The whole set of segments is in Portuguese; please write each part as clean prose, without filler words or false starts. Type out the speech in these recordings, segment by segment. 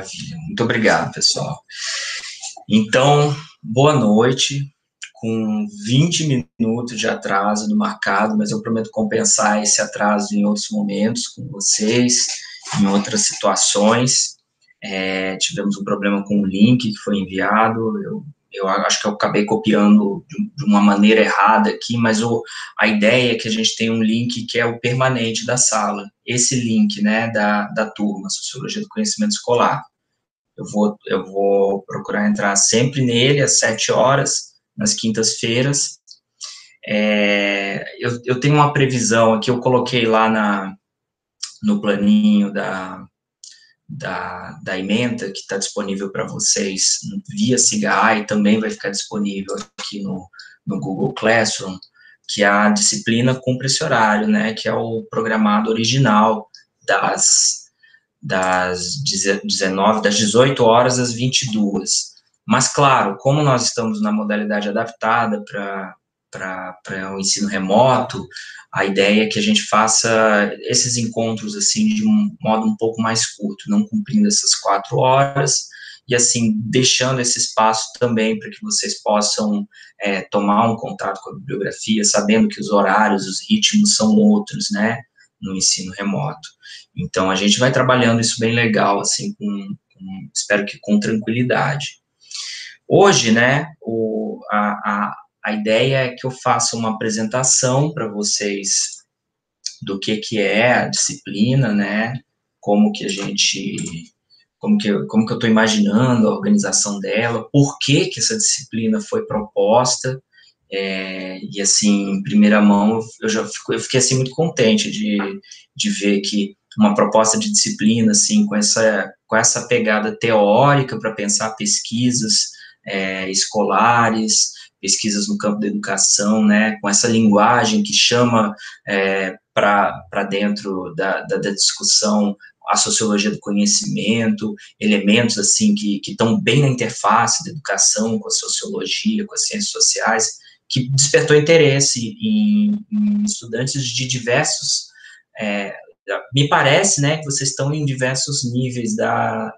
Maravilha, muito obrigado, pessoal. Então, boa noite, com 20 minutos de atraso no marcado, mas eu prometo compensar esse atraso em outros momentos com vocês, em outras situações. Tivemos um problema com o link que foi enviado, eu acho que eu acabei copiando de uma maneira errada aqui, mas a ideia é que a gente tenha um link que é o permanente da sala, esse link, né, da turma, Sociologia do Conhecimento Escolar. Eu vou procurar entrar sempre nele às 7 horas, nas quintas-feiras. Eu tenho uma previsão aqui, eu coloquei lá no planinho da ementa, que está disponível para vocês via SIGA e também vai ficar disponível aqui no Google Classroom, que a disciplina cumpre esse horário, né, que é o programado original das 18 horas às 22. Mas, claro, como nós estamos na modalidade adaptada para o ensino remoto, a ideia é que a gente faça esses encontros, assim, de um modo um pouco mais curto, não cumprindo essas 4 horas, e, assim, deixando esse espaço também para que vocês possam tomar um contato com a bibliografia, sabendo que os horários, os ritmos são outros, né, no ensino remoto. Então, a gente vai trabalhando isso bem legal, assim, espero que com tranquilidade. Hoje, né, a ideia é que eu faça uma apresentação para vocês do que é a disciplina, né, como que eu estou imaginando a organização dela, por que essa disciplina foi proposta, e assim, em primeira mão, eu fiquei assim muito contente de ver que uma proposta de disciplina, assim, com essa pegada teórica para pensar pesquisas escolares, pesquisas no campo da educação, né, com essa linguagem que chama para dentro da discussão a sociologia do conhecimento, elementos, assim, que estão bem na interface da educação com a sociologia, com as ciências sociais, que despertou interesse em estudantes de diversos, me parece, né, que vocês estão em diversos níveis da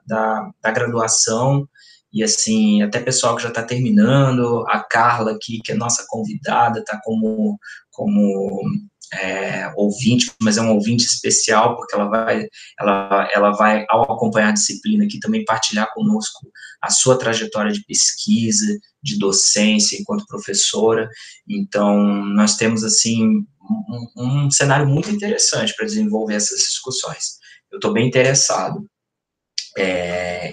graduação, e assim, até pessoal que já está terminando, a Carla aqui, que é nossa convidada, está como ouvinte, mas é um ouvinte especial, porque ela vai, ao acompanhar a disciplina aqui, também partilhar conosco a sua trajetória de pesquisa, de docência, enquanto professora. Então, nós temos, assim, um cenário muito interessante para desenvolver essas discussões. Eu estou bem interessado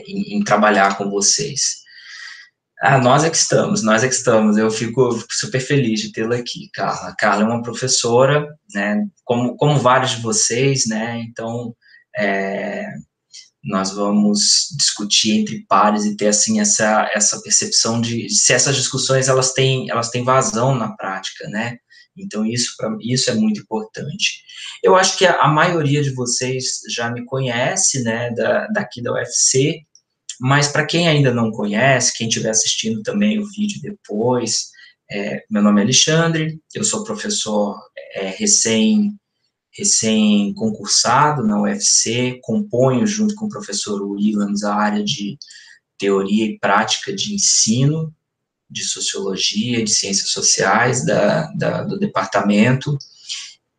em trabalhar com vocês. Nós é que estamos, eu fico super feliz de tê-la aqui, Carla. A Carla é uma professora, né, como vários de vocês, né, então, nós vamos discutir entre pares e ter, assim, essa percepção de se essas discussões, elas têm vazão na prática, né, então isso é muito importante. Eu acho que a maioria de vocês já me conhece, né, daqui da UFC, mas para quem ainda não conhece, quem estiver assistindo também o vídeo depois, meu nome é Alexandre, eu sou professor recém-concursado na UFC, componho junto com o professor Williams a área de teoria e prática de ensino, de sociologia, de ciências sociais do departamento,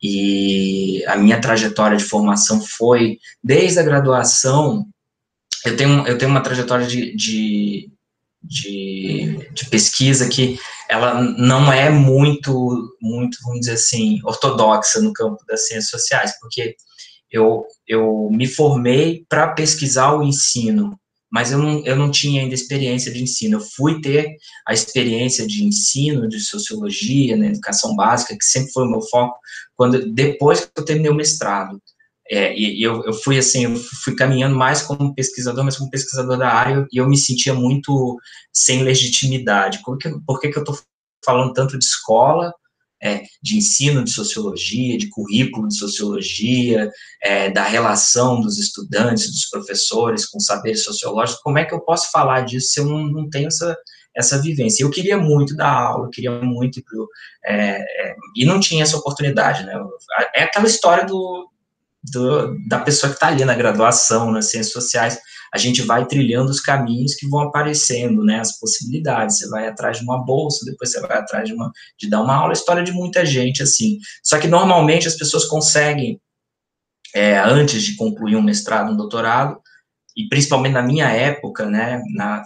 e a minha trajetória de formação foi, desde a graduação, eu tenho uma trajetória de pesquisa que ela não é muito, vamos dizer assim, ortodoxa no campo das ciências sociais, porque eu me formei para pesquisar o ensino, mas eu não tinha ainda experiência de ensino. Eu fui ter a experiência de ensino, de sociologia, na educação básica, que sempre foi o meu foco, depois que eu terminei o mestrado. E eu fui assim, eu fui caminhando mais como pesquisador, mas como pesquisador da área, e eu me sentia muito sem legitimidade. Por que eu estou falando tanto de escola, de ensino de sociologia, de currículo de sociologia, da relação dos estudantes, dos professores com saberes sociológicos? Como é que eu posso falar disso se eu não tenho essa vivência? Eu queria muito dar aula, eu queria muito e não tinha essa oportunidade, né? É aquela história da pessoa que está ali na graduação, nas ciências sociais. A gente vai trilhando os caminhos que vão aparecendo, né, as possibilidades. Você vai atrás de uma bolsa, depois você vai atrás de dar uma aula, história de muita gente, assim. Só que, normalmente, as pessoas conseguem, antes de concluir um mestrado, um doutorado, e principalmente na minha época, né,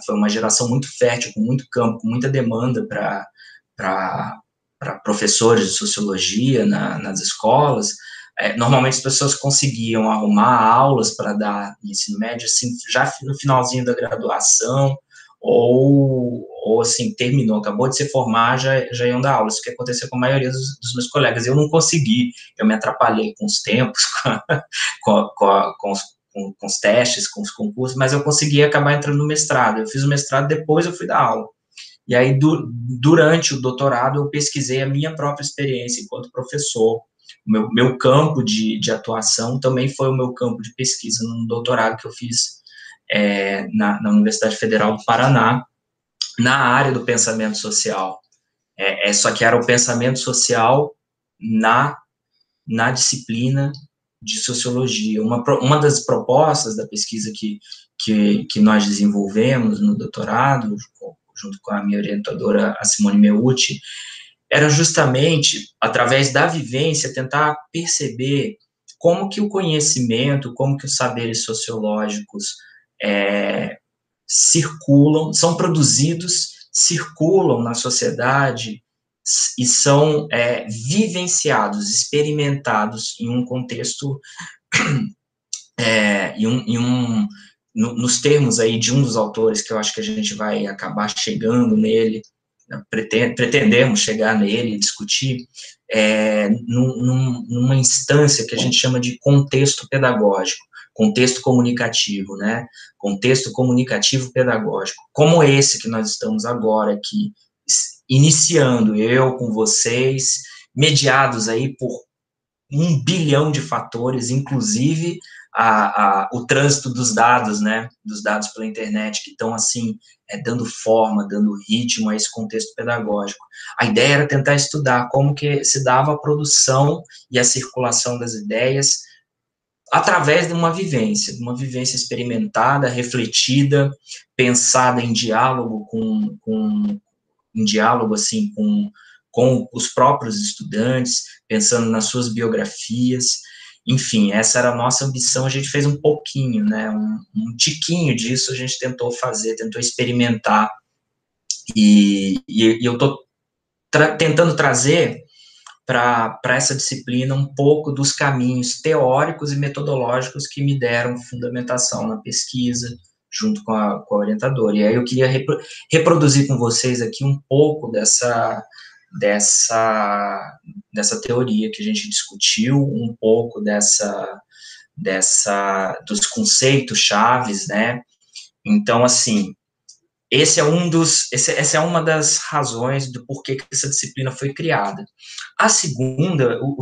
foi uma geração muito fértil, com muito campo, com muita demanda para professores de sociologia nas escolas. Normalmente as pessoas conseguiam arrumar aulas para dar no ensino médio, assim, já no finalzinho da graduação, ou assim, terminou, acabou de se formar, já iam dar aula. Isso que aconteceu com a maioria dos meus colegas. Eu não consegui, eu me atrapalhei com os tempos, com os testes, com os concursos, mas eu consegui acabar entrando no mestrado. Eu fiz o mestrado, depois eu fui dar aula. E aí, durante o doutorado, eu pesquisei a minha própria experiência enquanto professor. O meu campo de atuação também foi o meu campo de pesquisa no doutorado que eu fiz na Universidade Federal do Paraná, na área do pensamento social. Só que era o pensamento social na disciplina de sociologia. Uma das propostas da pesquisa que nós desenvolvemos no doutorado, junto com a minha orientadora, a Simone Meucci, era justamente, através da vivência, tentar perceber como que o conhecimento, como que os saberes sociológicos circulam, são produzidos, circulam na sociedade e são vivenciados, experimentados em um contexto, nos termos aí de um dos autores, que eu acho que a gente vai acabar chegando nele, pretendemos chegar nele e discutir, numa instância que a gente chama de contexto pedagógico, contexto comunicativo, né? Contexto comunicativo pedagógico, como esse que nós estamos agora aqui, iniciando, eu com vocês, mediados aí por 1 bilhão de fatores, inclusive o trânsito dos dados, né, dos dados pela internet, que estão, assim, dando forma, dando ritmo a esse contexto pedagógico. A ideia era tentar estudar como que se dava a produção e a circulação das ideias através de uma vivência experimentada, refletida, pensada em diálogo em diálogo, assim, com os próprios estudantes, pensando nas suas biografias. Enfim, essa era a nossa ambição. A gente fez um pouquinho, né, um tiquinho disso a gente tentou fazer, tentou experimentar, e eu estou tentando trazer para essa disciplina um pouco dos caminhos teóricos e metodológicos que me deram fundamentação na pesquisa, junto com a orientadora. E aí eu queria reproduzir com vocês aqui um pouco dessa teoria que a gente discutiu, um pouco dos conceitos chaves, né? Então, assim, essa é uma das razões do porquê que essa disciplina foi criada. O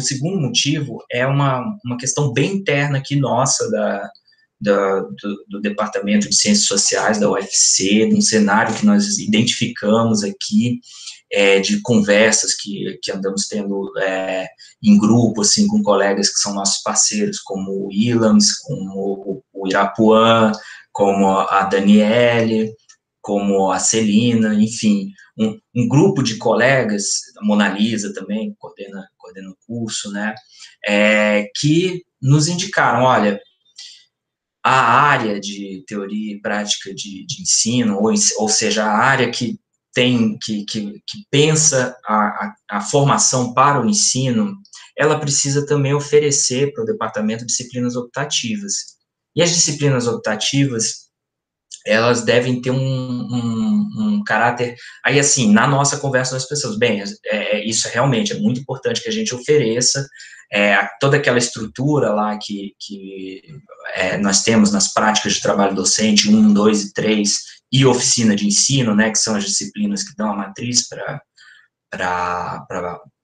segundo motivo é uma questão bem interna aqui nossa, do Departamento de Ciências Sociais da UFC, de um cenário que nós identificamos aqui, de conversas que andamos tendo em grupo, assim, com colegas que são nossos parceiros, como o Ilams, como o Irapuã, como a Daniele, como a Celina, enfim, um grupo de colegas, a Mona Lisa também, coordena o curso, né, que nos indicaram, olha, a área de teoria e prática de ensino, ou seja, a área que pensa a formação para o ensino, ela precisa também oferecer para o departamento disciplinas optativas. E as disciplinas optativas, elas devem ter um caráter... Aí, assim, na nossa conversa, nós pensamos, bem, isso realmente é muito importante que a gente ofereça, toda aquela estrutura lá que nós temos nas práticas de trabalho docente, 1, 2 e 3, e oficina de ensino, né, que são as disciplinas que dão a matriz para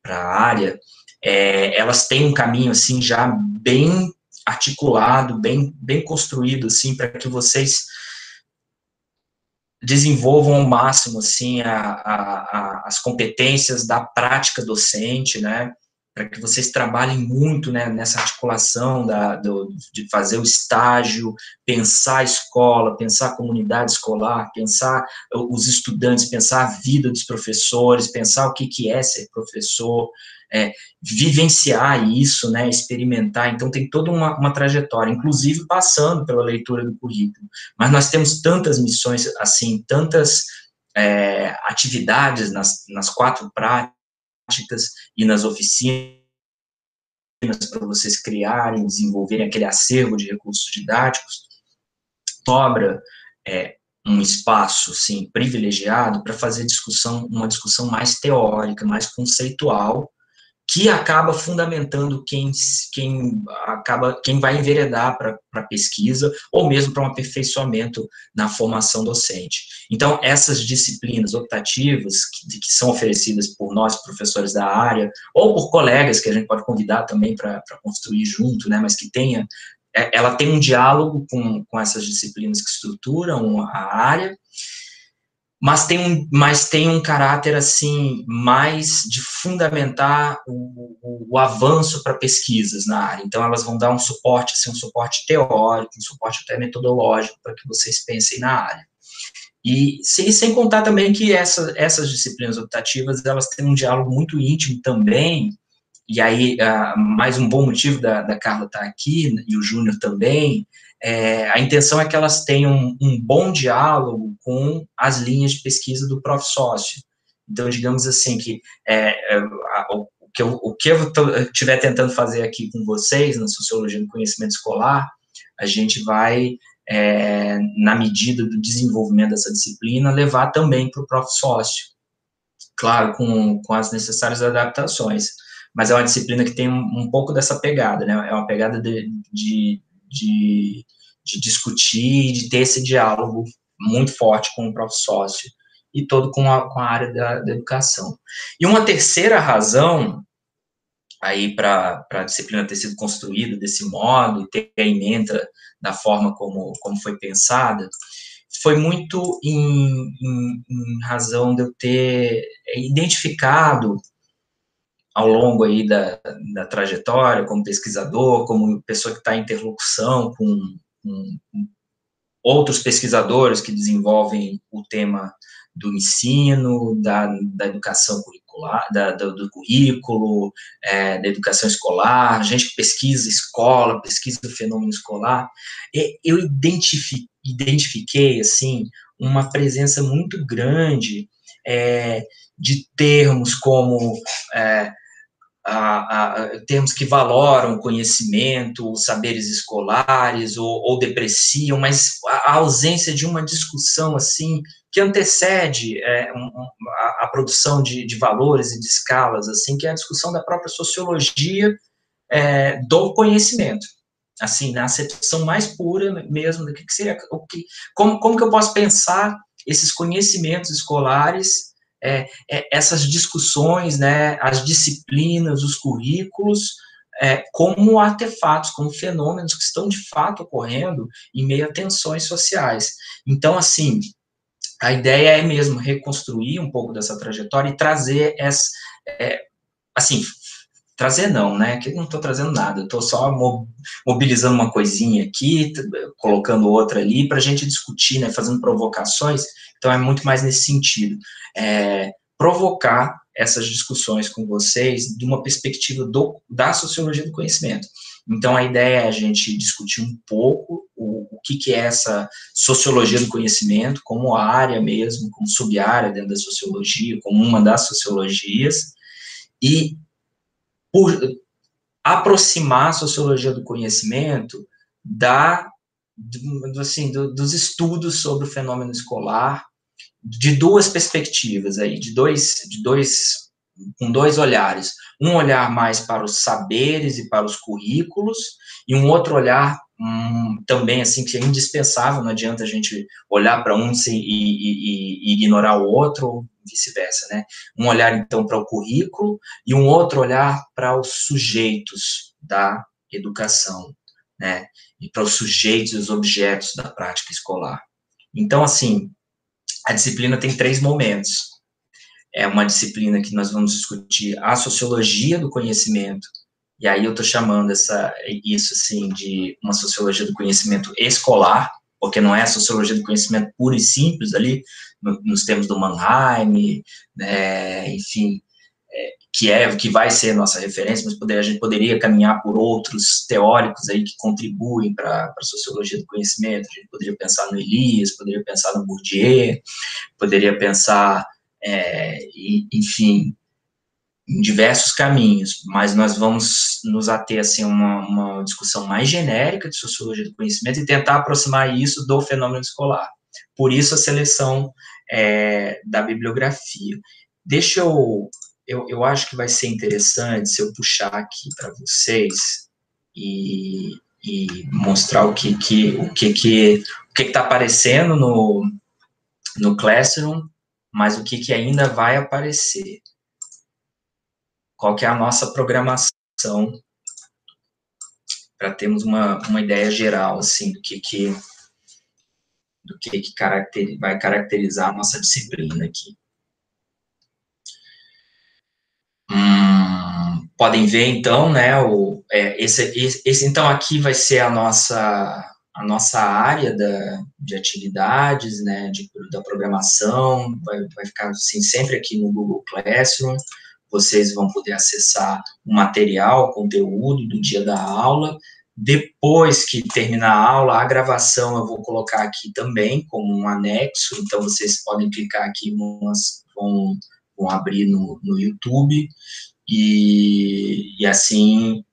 a área, elas têm um caminho, assim, já bem articulado, bem construído, assim, para que vocês desenvolvam ao máximo, assim, as competências da prática docente, né, para que vocês trabalhem muito, né, nessa articulação de fazer o estágio, pensar a escola, pensar a comunidade escolar, pensar os estudantes, pensar a vida dos professores, pensar o que é ser professor, vivenciar isso, né, experimentar. Então, tem toda uma trajetória, inclusive passando pela leitura do currículo. Mas nós temos tantas missões, assim, tantas atividades nas 4 práticas e nas oficinas para vocês criarem, desenvolverem aquele acervo de recursos didáticos, sobra um espaço, sim, privilegiado para fazer uma discussão mais teórica, mais conceitual, que acaba fundamentando quem vai enveredar para a pesquisa, ou mesmo para um aperfeiçoamento na formação docente. Então, essas disciplinas optativas, que são oferecidas por nós, professores da área, ou por colegas que a gente pode convidar também para construir junto, né, mas que ela tem um diálogo com essas disciplinas que estruturam a área, mas tem um caráter, assim, mais de fundamentar o avanço para pesquisas na área. Então, elas vão dar um suporte, assim, um suporte teórico, um suporte até metodológico, para que vocês pensem na área. E sem contar também que essas disciplinas optativas, elas têm um diálogo muito íntimo também, e aí, mais um bom motivo da Carla estar aqui, e o Júnior também, a intenção é que elas tenham um bom diálogo com as linhas de pesquisa do Profsócio. Então, digamos assim, o que eu estiver tentando fazer aqui com vocês, na Sociologia do Conhecimento Escolar, a gente vai, na medida do desenvolvimento dessa disciplina, levar também para o Profsócio, claro, com as necessárias adaptações, mas é uma disciplina que tem um pouco dessa pegada, né, é uma pegada de discutir, de ter esse diálogo muito forte com o Profsócio, e todo com a área da educação. E uma terceira razão, aí para a disciplina ter sido construída desse modo, e ter a ementa da forma como foi pensada, foi muito em razão de eu ter identificado ao longo aí da trajetória, como pesquisador, como pessoa que está em interlocução com outros pesquisadores que desenvolvem o tema do ensino, da educação curricular, do currículo, da educação escolar, gente que pesquisa escola, pesquisa o fenômeno escolar, eu identifiquei, assim, uma presença muito grande de termos como termos que valoram o conhecimento, os saberes escolares, ou depreciam, mas a ausência de uma discussão, assim, que antecede a produção de valores e de escalas, assim, que é a discussão da própria sociologia do conhecimento, assim, na acepção mais pura mesmo, do que seria, como que eu posso pensar esses conhecimentos escolares, essas discussões, né, as disciplinas, os currículos, como artefatos, como fenômenos que estão de fato ocorrendo em meio a tensões sociais. Então, assim, a ideia é mesmo reconstruir um pouco dessa trajetória e trazer assim, trazer não, né, que eu não estou trazendo nada, eu estou só mobilizando uma coisinha aqui, colocando outra ali, para a gente discutir, né, fazendo provocações. Então, é muito mais nesse sentido, provocar essas discussões com vocês de uma perspectiva da sociologia do conhecimento. Então, a ideia é a gente discutir um pouco o que é essa sociologia do conhecimento, como área mesmo, como sub-área dentro da sociologia, como uma das sociologias, e por aproximar a sociologia do conhecimento dos estudos sobre o fenômeno escolar, de duas perspectivas aí, com dois olhares. Um olhar mais para os saberes e para os currículos, e um outro olhar também, assim, que é indispensável, não adianta a gente olhar para um e ignorar o outro, ou vice-versa, né? Um olhar, então, para o currículo, e um outro olhar para os sujeitos da educação, né? E para os sujeitos e os objetos da prática escolar. Então, assim, a disciplina tem 3 momentos. é uma disciplina que nós vamos discutir a sociologia do conhecimento, e aí eu estou chamando isso, assim, de uma sociologia do conhecimento escolar, porque não é a sociologia do conhecimento pura e simples ali, nos termos do Mannheim, né, enfim, que vai ser a nossa referência, mas a gente poderia caminhar por outros teóricos aí que contribuem para a sociologia do conhecimento. A gente poderia pensar no Elias, poderia pensar no Bourdieu, poderia pensar, enfim, em diversos caminhos, mas nós vamos nos ater assim, a uma discussão mais genérica de sociologia do conhecimento e tentar aproximar isso do fenômeno escolar. Por isso a seleção da bibliografia. Deixa eu acho que vai ser interessante se eu puxar aqui para vocês e mostrar o que está aparecendo no Classroom, mas o que ainda vai aparecer. Qual que é a nossa programação, para termos uma ideia geral, assim, do que vai caracterizar a nossa disciplina aqui. Podem ver, então, né, esse então, aqui vai ser a nossa área de atividades, né, da programação, vai ficar, assim, sempre aqui no Google Classroom. Vocês vão poder acessar o material, o conteúdo do dia da aula. Depois que terminar a aula, a gravação eu vou colocar aqui também como um anexo, então vocês podem clicar aqui, vão abrir no YouTube, e assim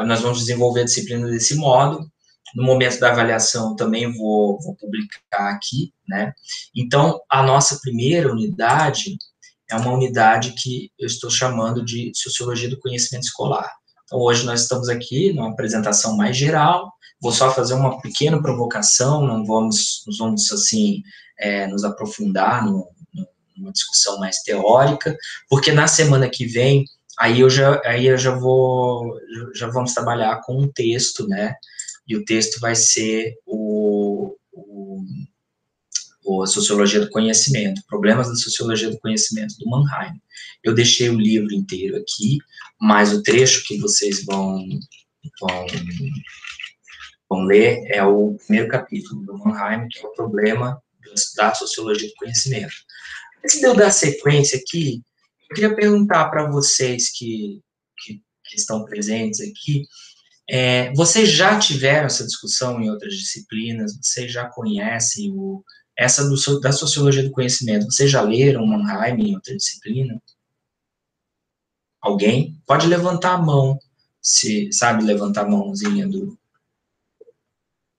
nós vamos desenvolver a disciplina desse modo. No momento da avaliação também vou publicar aqui, né? Então, a nossa primeira unidade é uma unidade que eu estou chamando de Sociologia do Conhecimento Escolar. Então, hoje nós estamos aqui numa apresentação mais geral, vou só fazer uma pequena provocação, não vamos assim, nos aprofundar numa discussão mais teórica, porque na semana que vem, já vamos trabalhar com um texto, né, e o texto vai ser a Sociologia do Conhecimento, Problemas da Sociologia do Conhecimento, do Mannheim. Eu deixei o livro inteiro aqui, mas o trecho que vocês vão ler é o primeiro capítulo do Mannheim, que é o problema da Sociologia do Conhecimento. Antes de eu dar sequência aqui, eu queria perguntar para vocês que estão presentes aqui, vocês já tiveram essa discussão em outras disciplinas? Vocês já conhecem da Sociologia do Conhecimento? Vocês já leram Mannheim em outra disciplina? Alguém? Pode levantar a mão, se sabe levantar a mãozinha do...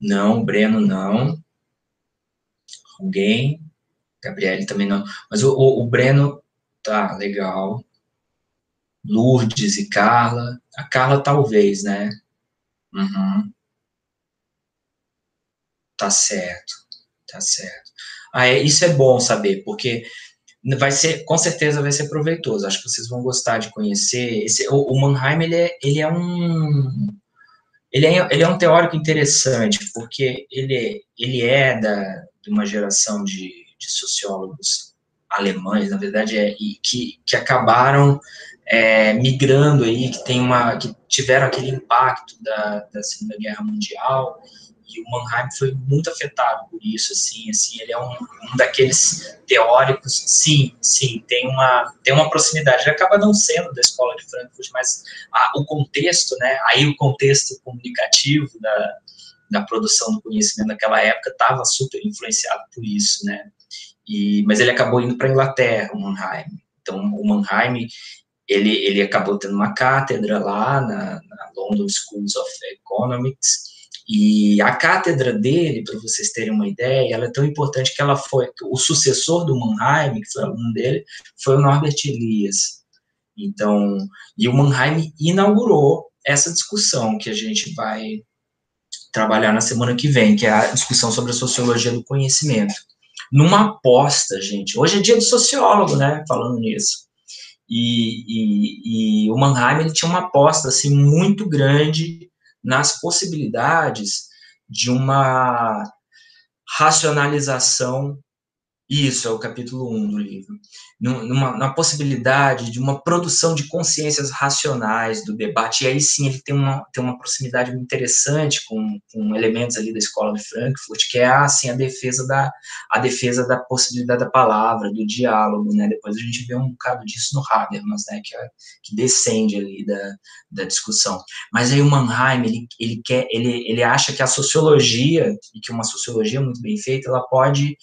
Não, Breno não. Alguém? Gabriele também não. Mas o Breno, tá, legal. Lourdes e Carla. A Carla talvez, né? Uhum. Tá certo, tá certo. Isso é bom saber, porque com certeza vai ser proveitoso. Acho que vocês vão gostar de conhecer. O Mannheim, ele é um teórico interessante, porque ele é de uma geração de sociólogos alemães, na verdade, que acabaram migrando aí, que tiveram aquele impacto da Segunda Guerra Mundial, e o Mannheim foi muito afetado por isso, assim, ele é um daqueles teóricos, sim, tem uma proximidade, ele acaba não sendo da escola de Frankfurt, mas o contexto, né, aí o contexto comunicativo da produção do conhecimento naquela época estava super influenciado por isso, né, mas ele acabou indo para a Inglaterra, o Mannheim. Então, o Mannheim, ele acabou tendo uma cátedra lá na London School of Economics, e a cátedra dele, para vocês terem uma ideia, ela é tão importante que o sucessor do Mannheim, que foi aluno dele, foi o Norbert Elias. Então, e o Mannheim inaugurou essa discussão que a gente vai trabalhar na semana que vem, que é a discussão sobre a sociologia do conhecimento. Numa aposta, gente, hoje é dia do sociólogo, né, falando nisso, e o Mannheim, ele tinha uma aposta, assim, muito grande nas possibilidades de uma racionalização Isso é o capítulo 1 do livro. Na possibilidade de uma produção de consciências racionais do debate, e aí sim ele tem uma proximidade muito interessante com elementos ali da escola de Frankfurt, que é assim, a defesa da possibilidade da palavra, do diálogo, né? Depois a gente vê um bocado disso no Habermas, né? Que descende ali da discussão. Mas aí o Mannheim, ele acha que a sociologia, e que uma sociologia muito bem feita, ela pode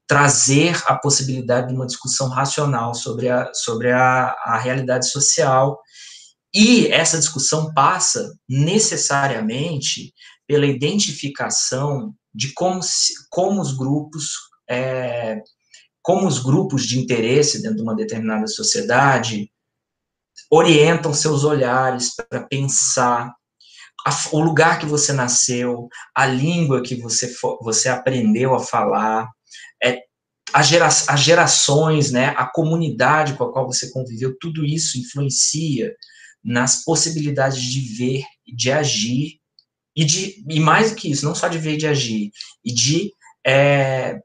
trazer a possibilidade de uma discussão racional sobre a realidade social, e essa discussão passa necessariamente pela identificação de como os grupos de interesse dentro de uma determinada sociedade orientam seus olhares para pensar o lugar que você nasceu, a língua que você aprendeu a falar, as gerações, né, a comunidade com a qual você conviveu, tudo isso influencia nas possibilidades de ver, de agir, e mais do que isso, não só de ver e de agir, e de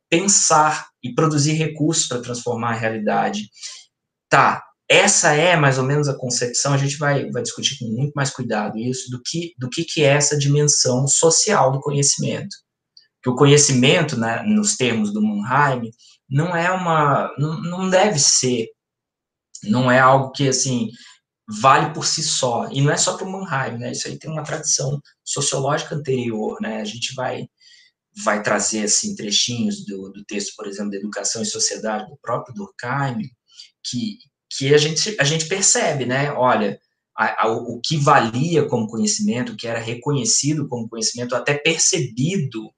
pensar e produzir recursos para transformar a realidade. Tá, essa é mais ou menos a concepção, a gente vai discutir com muito mais cuidado isso, do que é essa dimensão social do conhecimento. Que o conhecimento, né, nos termos do Mannheim, não deve ser, não é algo que, assim, vale por si só, e não é só para o Mannheim, né, isso aí tem uma tradição sociológica anterior, né, a gente vai trazer, assim, trechinhos do texto, por exemplo, da Educação e Sociedade, do próprio Durkheim, que a gente percebe, né, olha, o que valia como conhecimento, o que era reconhecido como conhecimento, até percebido,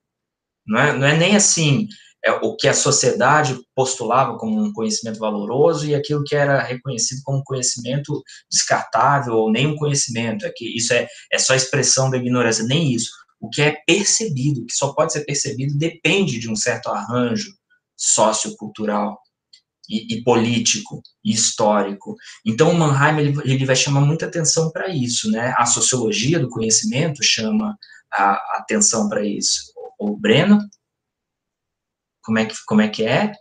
não é nem assim o que a sociedade postulava como um conhecimento valoroso e aquilo que era reconhecido como conhecimento descartável ou nem um conhecimento, que isso é só expressão da ignorância, nem isso. O que é percebido, que só pode ser percebido, depende de um certo arranjo sociocultural e político e histórico. Então, o Mannheim ele vai chamar muita atenção para isso, né? A sociologia do conhecimento chama a atenção para isso. O Breno, como é que é?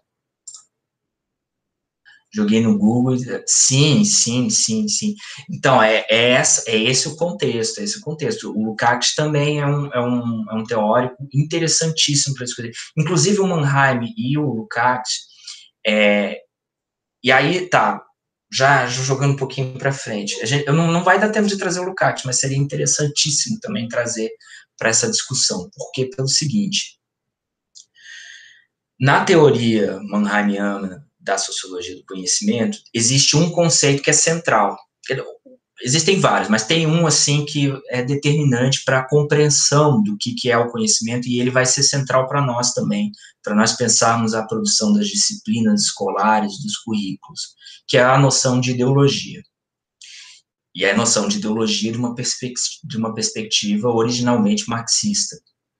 Joguei no Google, sim, sim, sim, sim. Então, esse o contexto, é esse o contexto. O Lukács também é um teórico interessantíssimo para discutir. Inclusive, o Mannheim e o Lukács, e aí, tá, já jogando um pouquinho para frente. Não vai dar tempo de trazer o Lukács, mas seria interessantíssimo também trazer para essa discussão. Porque, pelo seguinte, na teoria mannheimiana da sociologia do conhecimento, existe um conceito que é central. Existem vários, mas tem um assim que é determinante para a compreensão do que é o conhecimento, e ele vai ser central para nós também, para nós pensarmos a produção das disciplinas escolares, dos currículos, que é a noção de ideologia. E é a noção de ideologia de uma perspectiva originalmente marxista,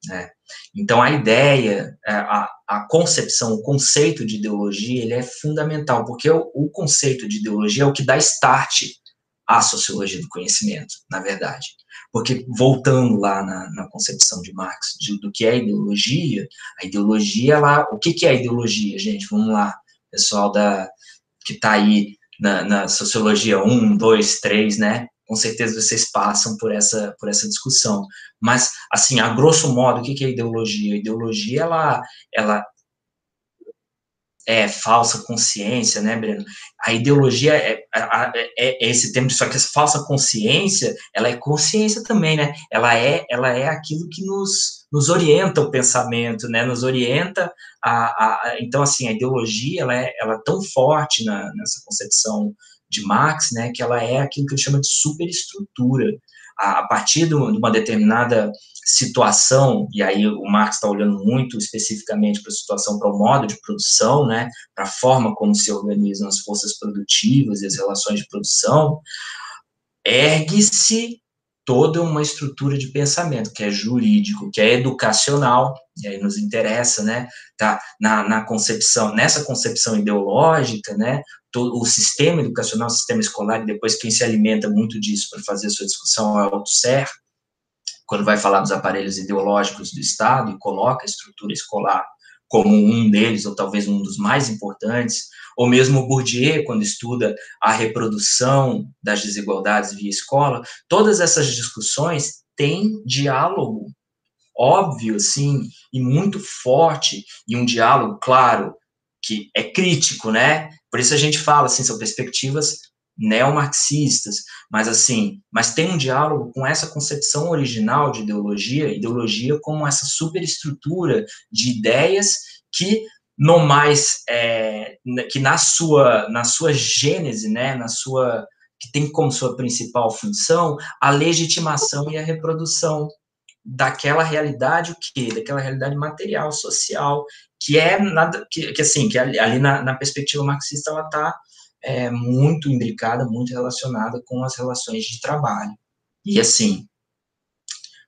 né? Então, a ideia, a concepção, o conceito de ideologia, ele é fundamental, porque o conceito de ideologia é o que dá start à sociologia do conhecimento, na verdade. Porque, voltando lá na concepção de Marx do que é a ideologia, o que é a ideologia, gente? Vamos lá, pessoal que está aí na sociologia 1, 2, 3, né? Com certeza vocês passam por essa discussão. Mas, assim, a grosso modo, o que é ideologia? A ideologia, ela é falsa consciência, né, Breno? A ideologia é esse termo, só que essa falsa consciência, ela é consciência também, né? Ela é aquilo que nos orienta o pensamento, né? Nos orienta então, assim, a ideologia, ela é tão forte nessa concepção de Marx, né, que ela é aquilo que ele chama de superestrutura. A partir de uma determinada situação, e aí o Marx está olhando muito especificamente para a situação, para o modo de produção, né, para a forma como se organizam as forças produtivas e as relações de produção, ergue-se toda uma estrutura de pensamento, que é jurídico, que é educacional, e aí nos interessa, né, tá, nessa concepção ideológica, né, o sistema educacional, o sistema escolar, e depois quem se alimenta muito disso para fazer a sua discussão é o Althusser, quando vai falar dos aparelhos ideológicos do Estado, e coloca a estrutura escolar como um deles, ou talvez um dos mais importantes, ou mesmo Bourdieu, quando estuda a reprodução das desigualdades via escola, todas essas discussões têm diálogo óbvio, assim, e muito forte, e um diálogo, claro, que é crítico, né? Por isso a gente fala, assim, são perspectivas neomarxistas, mas assim, mas tem um diálogo com essa concepção original de ideologia como essa superestrutura de ideias que no mais, que na sua gênese, né, que tem como sua principal função a legitimação e a reprodução daquela realidade, o quê? Daquela realidade material, social, que é nada, que assim, que ali na perspectiva marxista ela está muito imbricada, muito relacionada com as relações de trabalho. E assim,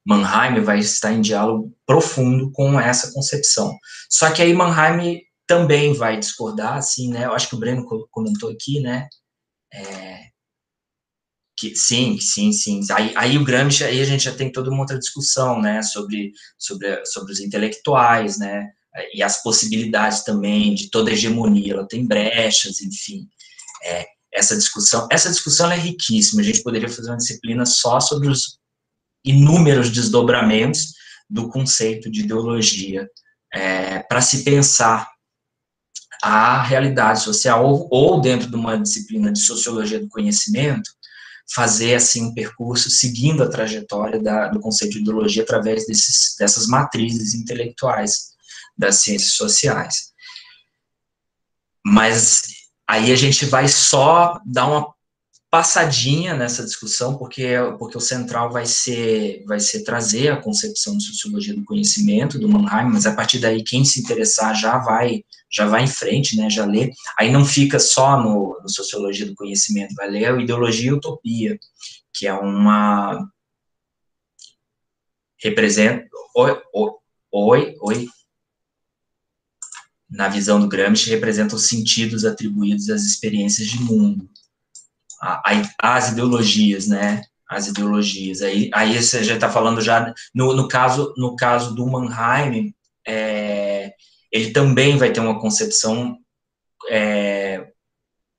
Mannheim vai estar em diálogo profundo com essa concepção. Só que aí Mannheim também vai discordar, assim, né? Eu acho que o Breno comentou aqui, né? Que, sim. Aí o Gramsci, aí a gente já tem toda uma outra discussão, né, sobre os intelectuais, né, e as possibilidades também de toda hegemonia, ela tem brechas, enfim. Essa discussão é riquíssima, a gente poderia fazer uma disciplina só sobre os inúmeros desdobramentos do conceito de ideologia, para se pensar a realidade social, ou dentro de uma disciplina de sociologia do conhecimento, fazer assim um percurso seguindo a trajetória do conceito de ideologia através dessas matrizes intelectuais das ciências sociais. Mas aí a gente vai só dar uma passadinha nessa discussão, porque o central vai ser trazer a concepção de sociologia do conhecimento, do Mannheim, mas a partir daí, quem se interessar já vai em frente, né, já lê, aí não fica só no sociologia do conhecimento, vai ler a ideologia e utopia, que é uma... representa... Oi. Na visão do Gramsci, representa os sentidos atribuídos às experiências de mundo. As ideologias, né? As ideologias. Aí você já está falando já no caso do Mannheim, ele também vai ter uma concepção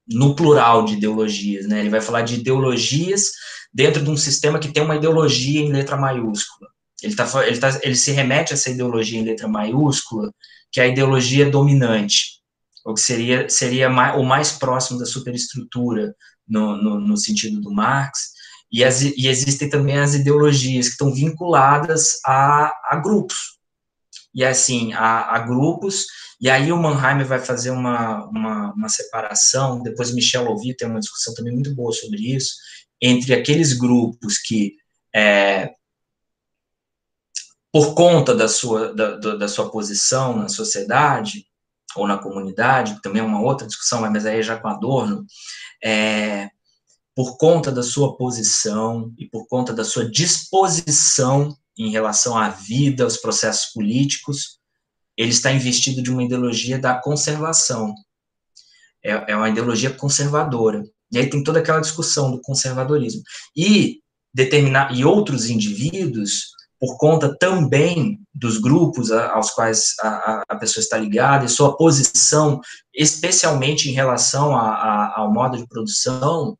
no plural de ideologias, né? Ele vai falar de ideologias dentro de um sistema que tem uma ideologia em letra maiúscula. Ele se remete a essa ideologia em letra maiúscula, que é a ideologia dominante, ou que seria o mais próximo da superestrutura, no sentido do Marx, e existem também as ideologias que estão vinculadas a grupos, e assim, a grupos, e aí o Mannheim vai fazer uma separação, depois Michel Louvi tem uma discussão também muito boa sobre isso, entre aqueles grupos que, por conta da sua posição na sociedade, ou na comunidade, também é uma outra discussão, mas aí já com Adorno, por conta da sua posição e por conta da sua disposição em relação à vida, aos processos políticos, ele está investido de uma ideologia da conservação. É uma ideologia conservadora. E aí tem toda aquela discussão do conservadorismo. E outros indivíduos, por conta também dos grupos aos quais a pessoa está ligada, e sua posição, especialmente em relação ao modo de produção,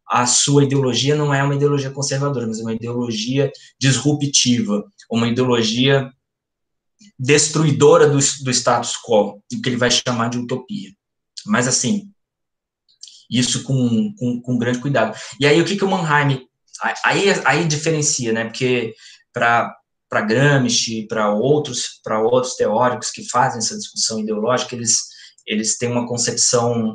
a sua ideologia não é uma ideologia conservadora, mas é uma ideologia disruptiva, uma ideologia destruidora do status quo, o que ele vai chamar de utopia. Mas, assim, isso com grande cuidado. E aí, o que o Mannheim... Aí diferencia, né? Porque para Gramsci, para outros teóricos que fazem essa discussão ideológica, eles têm uma concepção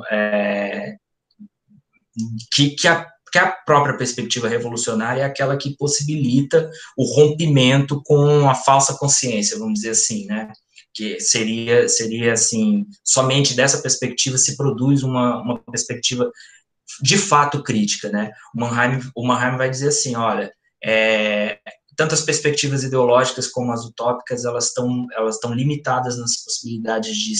que a própria perspectiva revolucionária é aquela que possibilita o rompimento com a falsa consciência, vamos dizer assim, né? Que seria assim, somente dessa perspectiva se produz uma perspectiva de fato crítica, né? O Mannheim vai dizer assim, olha, tanto as perspectivas ideológicas como as utópicas, elas estão limitadas nas possibilidades de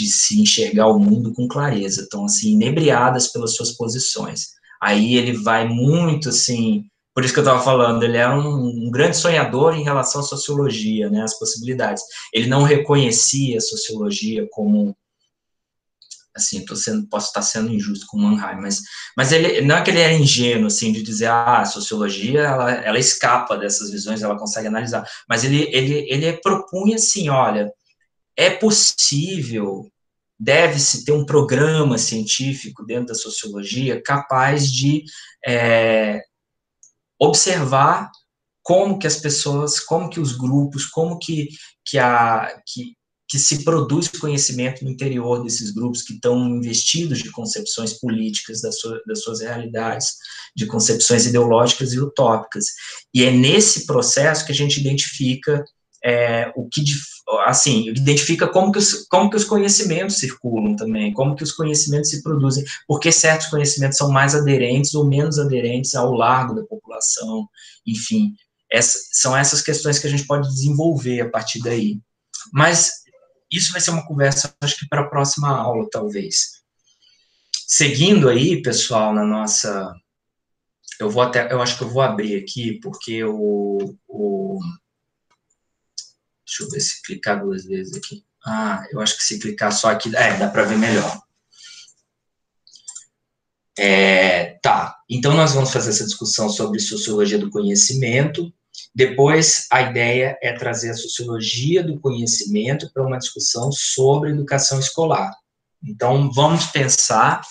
se enxergar o mundo com clareza, estão, assim, inebriadas pelas suas posições. Aí ele vai muito, assim, por isso que eu estava falando, ele era um grande sonhador em relação à sociologia, né, as possibilidades. Ele não reconhecia a sociologia como, assim, posso estar sendo injusto com o Mannheim, mas ele, não é que ele era ingênuo, assim, de dizer, a sociologia, ela escapa dessas visões, ela consegue analisar, mas ele propunha, assim, olha, é possível, deve-se ter um programa científico dentro da sociologia capaz de observar como que as pessoas, como que os grupos, como que se produz conhecimento no interior desses grupos que estão investidos de concepções políticas das suas realidades, de concepções ideológicas e utópicas. E é nesse processo que a gente identifica identifica como que os conhecimentos circulam também, como que os conhecimentos se produzem, porque certos conhecimentos são mais aderentes ou menos aderentes ao largo da população, enfim, são essas questões que a gente pode desenvolver a partir daí. Mas isso vai ser uma conversa, acho que para a próxima aula, talvez. Seguindo aí, pessoal, na nossa... Eu acho que eu vou abrir aqui, porque deixa eu ver se clicar 2 vezes aqui. Eu acho que se clicar só aqui, dá para ver melhor. Tá, então nós vamos fazer essa discussão sobre sociologia do conhecimento. Depois, a ideia é trazer a sociologia do conhecimento para uma discussão sobre educação escolar. Então, vamos pensar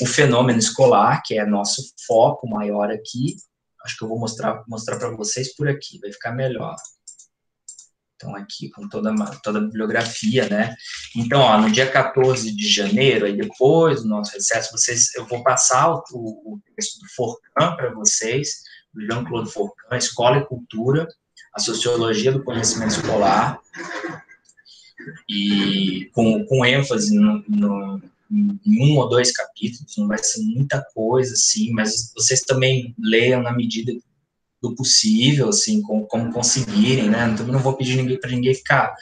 o fenômeno escolar, que é nosso foco maior aqui. Acho que eu vou mostrar para vocês por aqui, vai ficar melhor. Então, aqui, com toda a bibliografia, né? Então, no dia 14 de janeiro, aí depois do nosso recesso, eu vou passar o texto do Forcan para vocês, do Jean-Claude Forcan, Escola e Cultura, a Sociologia do Conhecimento Escolar, e com ênfase em 1 ou 2 capítulos, não vai ser muita coisa, assim, mas vocês também leiam na medida do possível, assim, como conseguirem, né? Também não vou pedir para ninguém ficar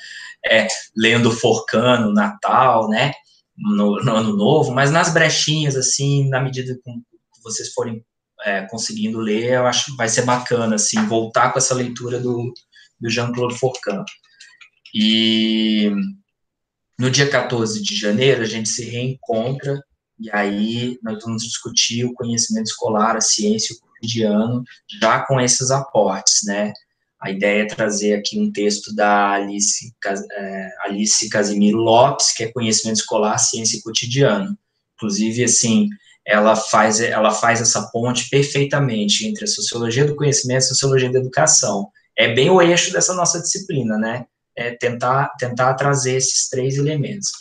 lendo Forcan no Natal, né? No Ano Novo, mas nas brechinhas, assim, na medida que vocês forem conseguindo ler, eu acho que vai ser bacana, assim, voltar com essa leitura do Jean-Claude Forcan. E no dia 14 de janeiro, a gente se reencontra, e aí nós vamos discutir o conhecimento escolar, a ciência e o cotidiano, já com esses aportes, né? A ideia é trazer aqui um texto da Alice Casimiro Lopes, que é Conhecimento Escolar, Ciência e Cotidiano. Inclusive, assim, ela faz essa ponte perfeitamente entre a sociologia do conhecimento e a sociologia da educação. É bem o eixo dessa nossa disciplina, né? Tentar trazer esses 3 elementos.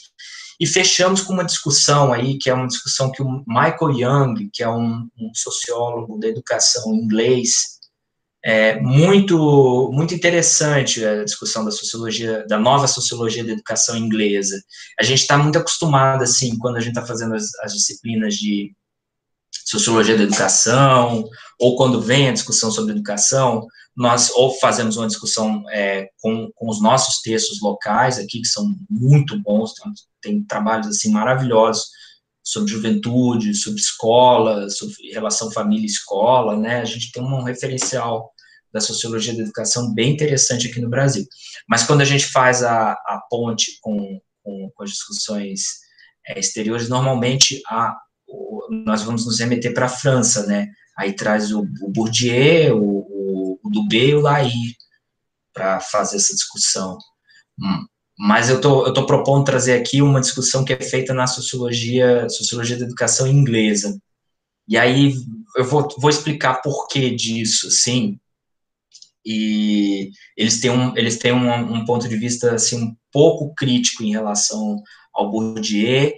E fechamos com uma discussão aí, que é uma discussão que o Michael Young, que é um sociólogo da educação inglês, muito, muito interessante a discussão da nova sociologia da educação inglesa. A gente está muito acostumado, assim, quando a gente está fazendo as disciplinas de sociologia da educação, ou quando vem a discussão sobre educação, nós ou fazemos uma discussão com os nossos textos locais aqui, que são muito bons, tem trabalhos assim maravilhosos sobre juventude, sobre escola, sobre relação família-escola, né? A gente tem um referencial da sociologia da educação bem interessante aqui no Brasil. Mas quando a gente faz a ponte com as discussões exteriores, normalmente nós vamos nos remeter para a França, né? Aí traz o Bourdieu, o Dubé e o Lahire para fazer essa discussão. Mas eu tô propondo trazer aqui uma discussão que é feita na sociologia da educação inglesa. E aí eu vou explicar por que disso, assim. E eles têm um ponto de vista assim um pouco crítico em relação ao Bourdieu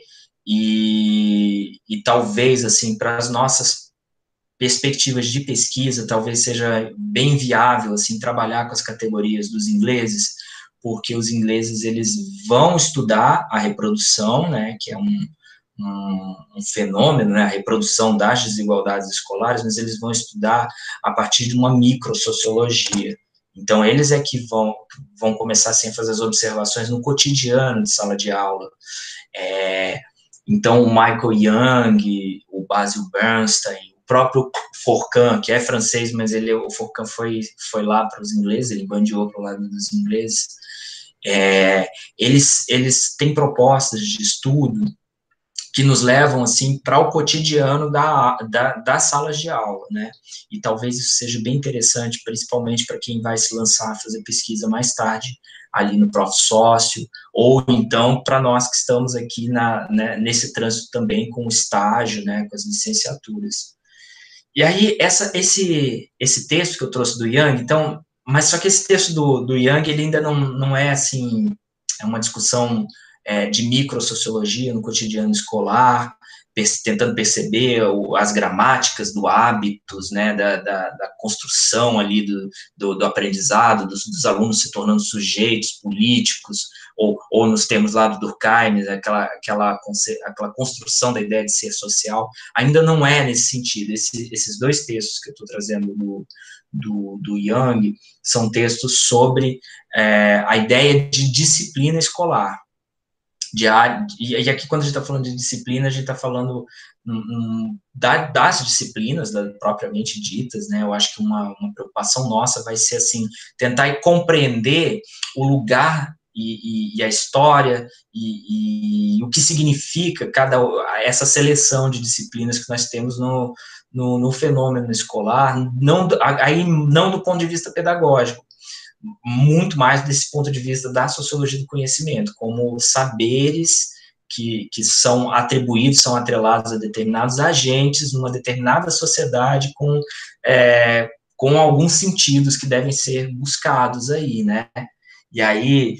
e talvez assim para as nossas perspectivas de pesquisa talvez seja bem viável assim trabalhar com as categorias dos ingleses, porque os ingleses eles vão estudar a reprodução, né, que é um fenômeno, né, a reprodução das desigualdades escolares, mas eles vão estudar a partir de uma microsociologia. Então, eles é que vão começar assim, a fazer as observações no cotidiano de sala de aula. Então, o Michael Young, o Basil Bernstein, o próprio Forcan, que é francês, mas o Forcan foi lá para os ingleses, ele bandeou para o lado dos ingleses, eles têm propostas de estudo que nos levam, assim, para o cotidiano das salas de aula, né? E talvez isso seja bem interessante, principalmente para quem vai se lançar a fazer pesquisa mais tarde, ali no Prof. Sócio, ou então para nós que estamos aqui né, nesse trânsito também com o estágio, né, com as licenciaturas. E aí, esse texto que eu trouxe do Young, então, mas só que esse texto do Young, ele ainda não é, assim, é uma discussão de microsociologia no cotidiano escolar, tentando perceber as gramáticas do hábitos, né, da construção ali do aprendizado, dos alunos se tornando sujeitos políticos, ou nos termos lá do Durkheim, aquela construção da ideia de ser social, ainda não é nesse sentido. Esses dois textos que eu estou trazendo do Young são textos sobre a ideia de disciplina escolar. E aqui, quando a gente está falando de disciplina, a gente está falando das disciplinas propriamente ditas, né? Eu acho que uma preocupação nossa vai ser, assim, tentar compreender o lugar e a história e o que significa essa seleção de disciplinas que nós temos no fenômeno escolar, não do ponto de vista pedagógico, muito mais desse ponto de vista da sociologia do conhecimento, como saberes que são atribuídos, são atrelados a determinados agentes numa determinada sociedade com alguns sentidos que devem ser buscados aí, né? E aí,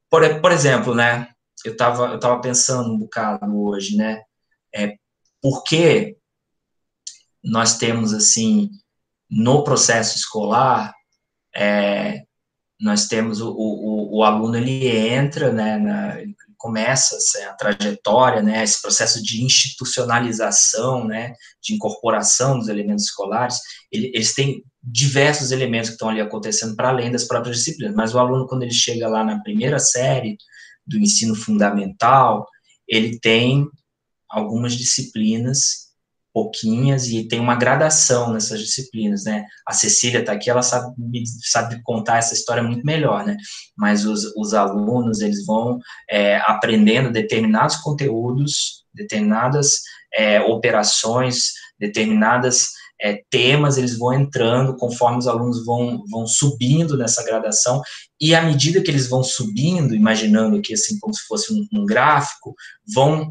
por exemplo, né, eu tava pensando um bocado hoje, né, por que nós temos, assim, no processo escolar, nós temos o aluno, ele entra, né, ele começa a trajetória, né, esse processo de institucionalização, né, de incorporação dos elementos escolares, eles têm diversos elementos que estão ali acontecendo para além das próprias disciplinas, mas o aluno, quando ele chega lá na primeira série do ensino fundamental, ele tem algumas disciplinas, pouquinhas, e tem uma gradação nessas disciplinas, né? A Cecília está aqui, ela sabe contar essa história muito melhor, né? Mas os alunos, eles vão aprendendo determinados conteúdos, determinadas operações, determinadas temas, eles vão entrando conforme os alunos vão subindo nessa gradação, e à medida que eles vão subindo, imaginando que, assim, como se fosse um gráfico, vão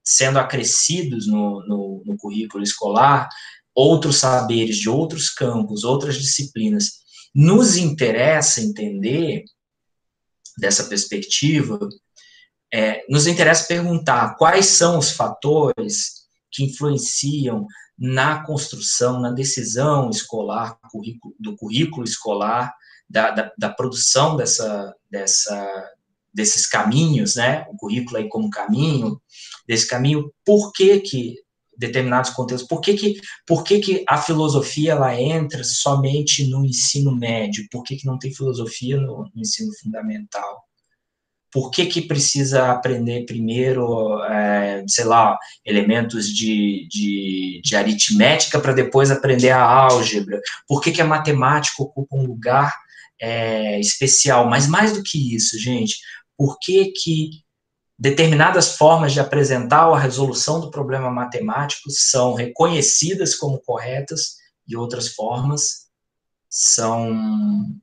sendo acrescidos no currículo escolar outros saberes de outros campos, outras disciplinas. Nos interessa entender, dessa perspectiva, nos interessa perguntar quais são os fatores que influenciam na construção, na decisão escolar, do currículo escolar, da produção desses caminhos, né, o currículo aí como caminho, desse caminho, por que determinados conteúdos, por que a filosofia ela entra somente no ensino médio, por que não tem filosofia no ensino fundamental? Por que precisa aprender primeiro, sei lá, elementos de aritmética para depois aprender a álgebra? Por que a matemática ocupa um lugar especial? Mas mais do que isso, gente, por que determinadas formas de apresentar a resolução do problema matemático são reconhecidas como corretas e outras formas são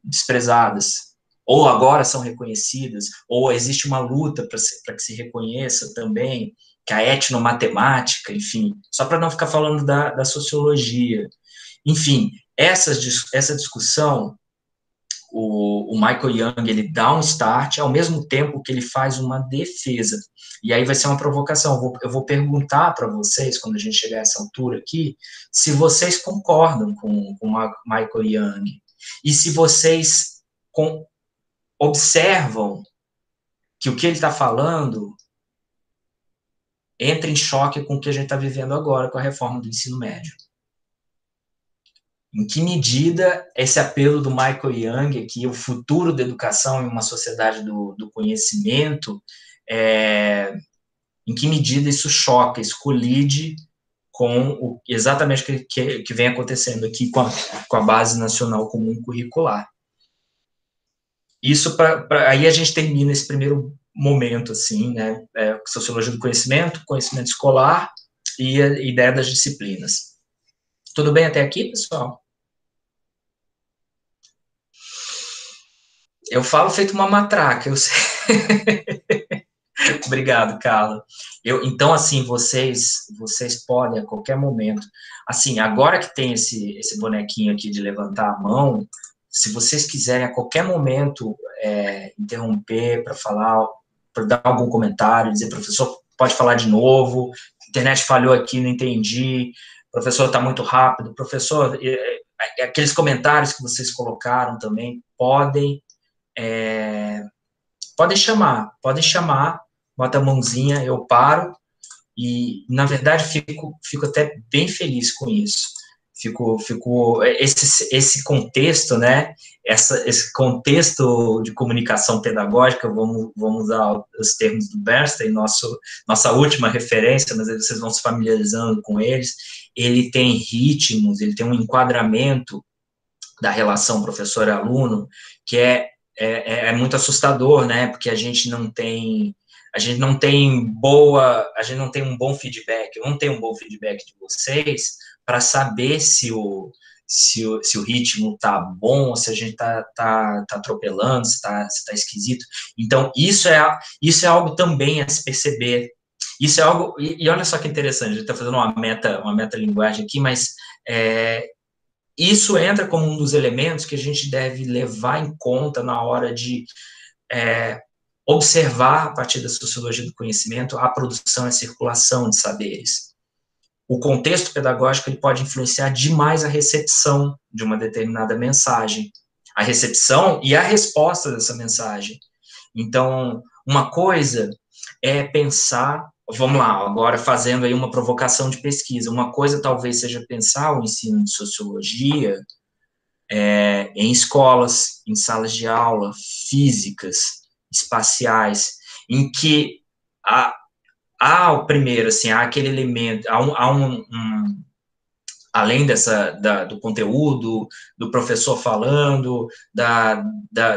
desprezadas? Ou agora são reconhecidas, ou existe uma luta para que se reconheça também, que a etnomatemática, enfim, só para não ficar falando da sociologia. Enfim, essa discussão, o Michael Young, ele dá um start, ao mesmo tempo que ele faz uma defesa. E aí vai ser uma provocação. Eu vou perguntar para vocês, quando a gente chegar a essa altura aqui, se vocês concordam com Michael Young, e se vocês observam que o que ele está falando entra em choque com o que a gente está vivendo agora com a reforma do ensino médio. Em que medida esse apelo do Michael Young aqui, o futuro da educação em uma sociedade do conhecimento, em que medida isso choca, isso colide exatamente o que vem acontecendo aqui com a Base Nacional Comum Curricular. Isso aí a gente termina esse primeiro momento, assim, né, sociologia do conhecimento escolar e a ideia das disciplinas. Tudo bem até aqui, pessoal? Eu falo feito uma matraca, eu sei. Obrigado, Carla. Então, assim, vocês podem a qualquer momento, assim, agora que tem esse bonequinho aqui de levantar a mão, se vocês quiserem a qualquer momento interromper para falar, para dar algum comentário, dizer, professor, pode falar de novo, internet falhou aqui, não entendi, professor, está muito rápido, professor, aqueles comentários que vocês colocaram também, podem chamar, bota a mãozinha, eu paro, e, na verdade, fico até bem feliz com isso. Esse contexto, né, esse contexto de comunicação pedagógica, vamos usar os termos do Bernstein, nossa última referência, mas aí vocês vão se familiarizando com eles, ele tem ritmos, ele tem um enquadramento da relação professor-aluno que é muito assustador, né, porque a gente não tem um bom feedback, eu não tenho um bom feedback de vocês para saber se o ritmo tá bom, se a gente tá atropelando, se tá esquisito. Então, isso é algo também a se perceber. Isso é algo, e olha só que interessante, a gente está fazendo uma metalinguagem aqui, mas isso entra como um dos elementos que a gente deve levar em conta na hora de observar, a partir da sociologia do conhecimento, a produção e a circulação de saberes. O contexto pedagógico ele pode influenciar demais a recepção de uma determinada mensagem, a recepção e a resposta dessa mensagem. Então, uma coisa é pensar, vamos lá, agora fazendo aí uma provocação de pesquisa, uma coisa talvez seja pensar o ensino de sociologia em escolas, em salas de aula, físicas, espaciais, em que há primeiro, assim, há aquele elemento, além do conteúdo, do professor falando,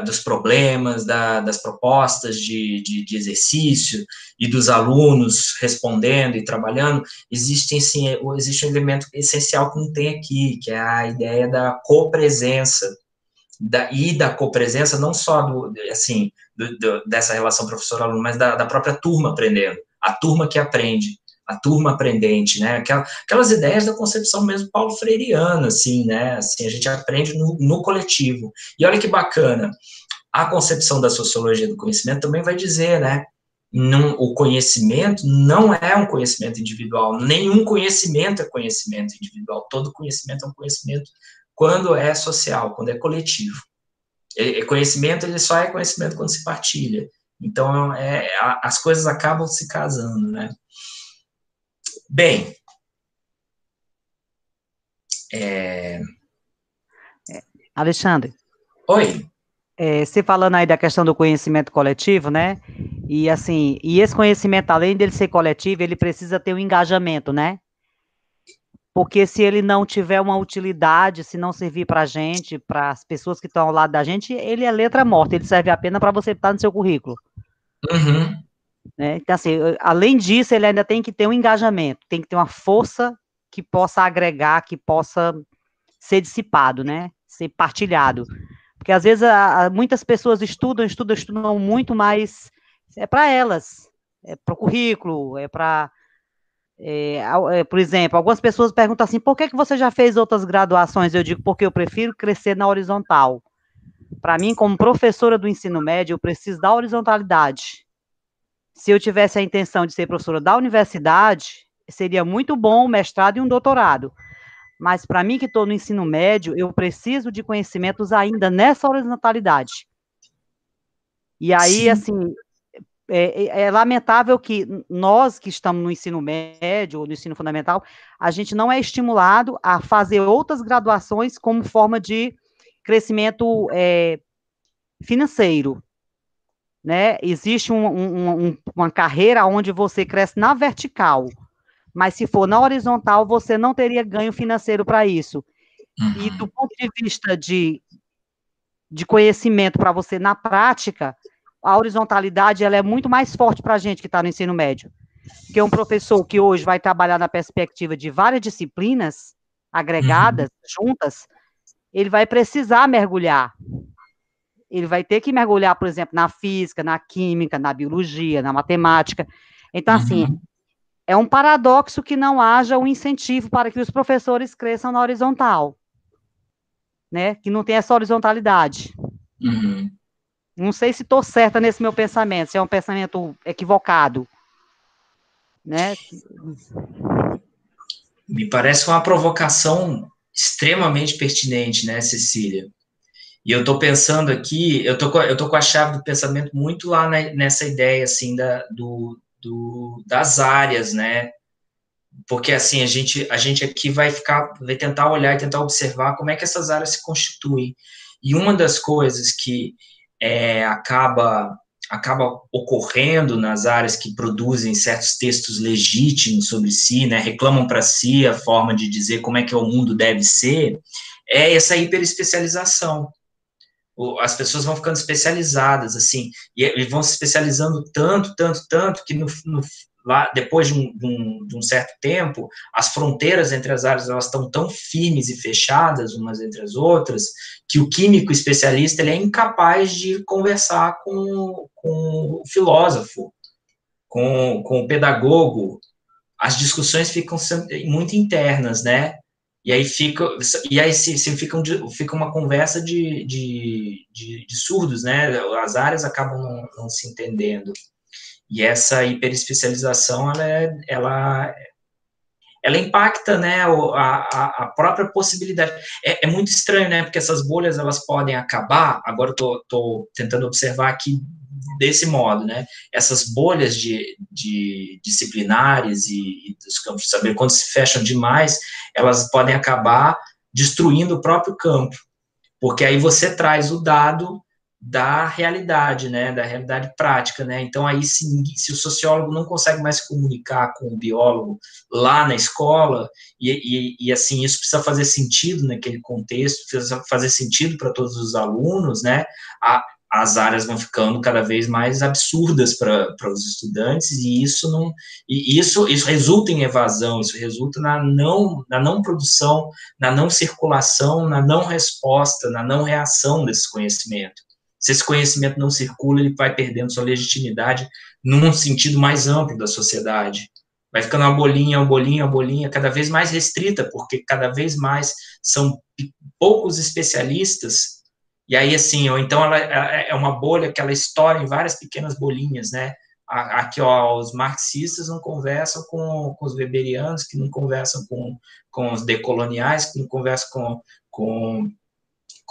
dos problemas, das propostas de exercício, e dos alunos respondendo e trabalhando, existe um elemento essencial que não tem aqui, que é a ideia da copresença, da copresença não só dessa relação professor-aluno, mas da própria turma aprendendo, a turma que aprende, a turma aprendente, né, aquelas ideias da concepção mesmo paulo-freiriana, assim, né, assim, a gente aprende no coletivo. E olha que bacana, a concepção da sociologia do conhecimento também vai dizer, né, o conhecimento não é um conhecimento individual, nenhum conhecimento é conhecimento individual, todo conhecimento é um conhecimento quando é social, quando é coletivo. Conhecimento, ele só é conhecimento quando se partilha. Então, as coisas acabam se casando, né? Bem, Alexandre. Oi. Você falando aí da questão do conhecimento coletivo, né? E assim, esse conhecimento, além dele ser coletivo, ele precisa ter um engajamento, né? Porque se ele não tiver uma utilidade, se não servir para a gente, para as pessoas que estão ao lado da gente, ele é letra morta, ele serve apenas para você estar no seu currículo. Uhum. Né? Então, assim, além disso, ele ainda tem que ter um engajamento, tem que ter uma força que possa agregar, que possa ser dissipado, né? Ser partilhado. Porque às vezes muitas pessoas estudam muito, mas é para elas, é para o currículo, é para. Por exemplo, algumas pessoas perguntam assim: por que você já fez outras graduações? Eu digo, porque eu prefiro crescer na horizontal. Para mim, como professora do ensino médio, eu preciso da horizontalidade. Se eu tivesse a intenção de ser professora da universidade, seria muito bom um mestrado e um doutorado. Mas para mim que estou no ensino médio, eu preciso de conhecimentos ainda nessa horizontalidade. E aí, sim, assim, é lamentável que nós que estamos no ensino médio ou no ensino fundamental, a gente não é estimulado a fazer outras graduações como forma de crescimento financeiro. Né? Existe uma carreira onde você cresce na vertical, Mas se for na horizontal, você não teria ganho financeiro para isso. E do ponto de vista de conhecimento para você na prática, a horizontalidade ela é muito mais forte para a gente que está no ensino médio. Porque um professor que hoje vai trabalhar na perspectiva de várias disciplinas agregadas, juntas, ele vai precisar mergulhar. Ele vai ter que mergulhar, por exemplo, na física, na química, na biologia, na matemática. Então, assim, é um paradoxo que não haja um incentivo para que os professores cresçam na horizontal, né? Que não tem essa horizontalidade. Não sei se estou certa nesse meu pensamento, se é um pensamento equivocado, né? Me parece uma provocação extremamente pertinente, né, Cecília? E eu estou pensando aqui, eu tô com a chave do pensamento muito lá nessa ideia, assim, das áreas, né? Porque, assim, a gente aqui vai tentar olhar e tentar observar como é que essas áreas se constituem. E uma das coisas que acaba ocorrendo nas áreas que produzem certos textos legítimos sobre si, né, reclamam para si a forma de dizer como é que o mundo deve ser, é essa hiperespecialização. As pessoas vão ficando especializadas, assim, e vão se especializando tanto, que lá, depois de um certo tempo, as fronteiras entre as áreas elas estão tão firmes e fechadas umas entre as outras, que o químico especialista ele é incapaz de conversar com o filósofo, com o pedagogo. As discussões ficam muito internas, né? E aí fica uma conversa de surdos, né? As áreas acabam não se entendendo. E essa hiperespecialização, ela impacta, né, a própria possibilidade. É muito estranho, né, porque essas bolhas, elas podem acabar, agora eu tô tentando observar aqui desse modo, né, essas bolhas de disciplinares e dos campos de saber, quando se fecham demais, elas podem acabar destruindo o próprio campo, porque aí você traz o dado da realidade, né, da realidade prática, né, então aí se o sociólogo não consegue mais se comunicar com o biólogo lá na escola, e assim, isso precisa fazer sentido naquele contexto, precisa fazer sentido para todos os alunos, né, as áreas vão ficando cada vez mais absurdas para os estudantes, e isso resulta em evasão, isso resulta na não produção, na não circulação, na não resposta, na não reação desse conhecimento. Se esse conhecimento não circula, ele vai perdendo sua legitimidade num sentido mais amplo da sociedade. Vai ficando uma bolinha, cada vez mais restrita, porque cada vez mais são poucos especialistas, e aí, assim, ou então ela é uma bolha que ela estoura em várias pequenas bolinhas, né? Aqui, ó, os marxistas não conversam com os weberianos, que não conversam com os decoloniais, que não conversam com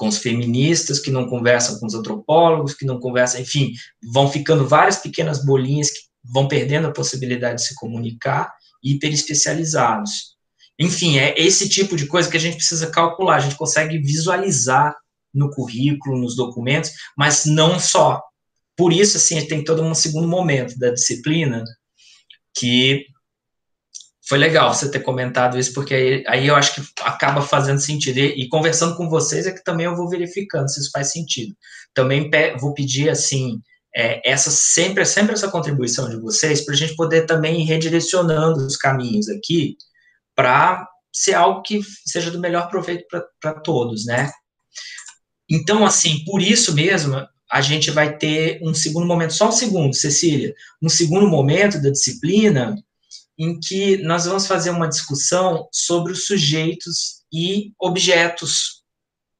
os feministas, que não conversam com os antropólogos, que não conversam, enfim, vão ficando várias pequenas bolinhas que vão perdendo a possibilidade de se comunicar, hiperespecializados. Enfim, é esse tipo de coisa que a gente precisa calcular, a gente consegue visualizar no currículo, nos documentos, mas não só. Por isso, assim, tem todo um segundo momento da disciplina que foi legal você ter comentado isso, porque aí eu acho que acaba fazendo sentido. E conversando com vocês é que também eu vou verificando se isso faz sentido. Também vou pedir, assim, sempre essa contribuição de vocês, para a gente poder também ir redirecionando os caminhos aqui, para ser algo que seja do melhor proveito para todos, né? Então, assim, por isso mesmo, a gente vai ter um segundo momento, só um segundo, Cecília, um segundo momento da disciplina em que nós vamos fazer uma discussão sobre os sujeitos e objetos,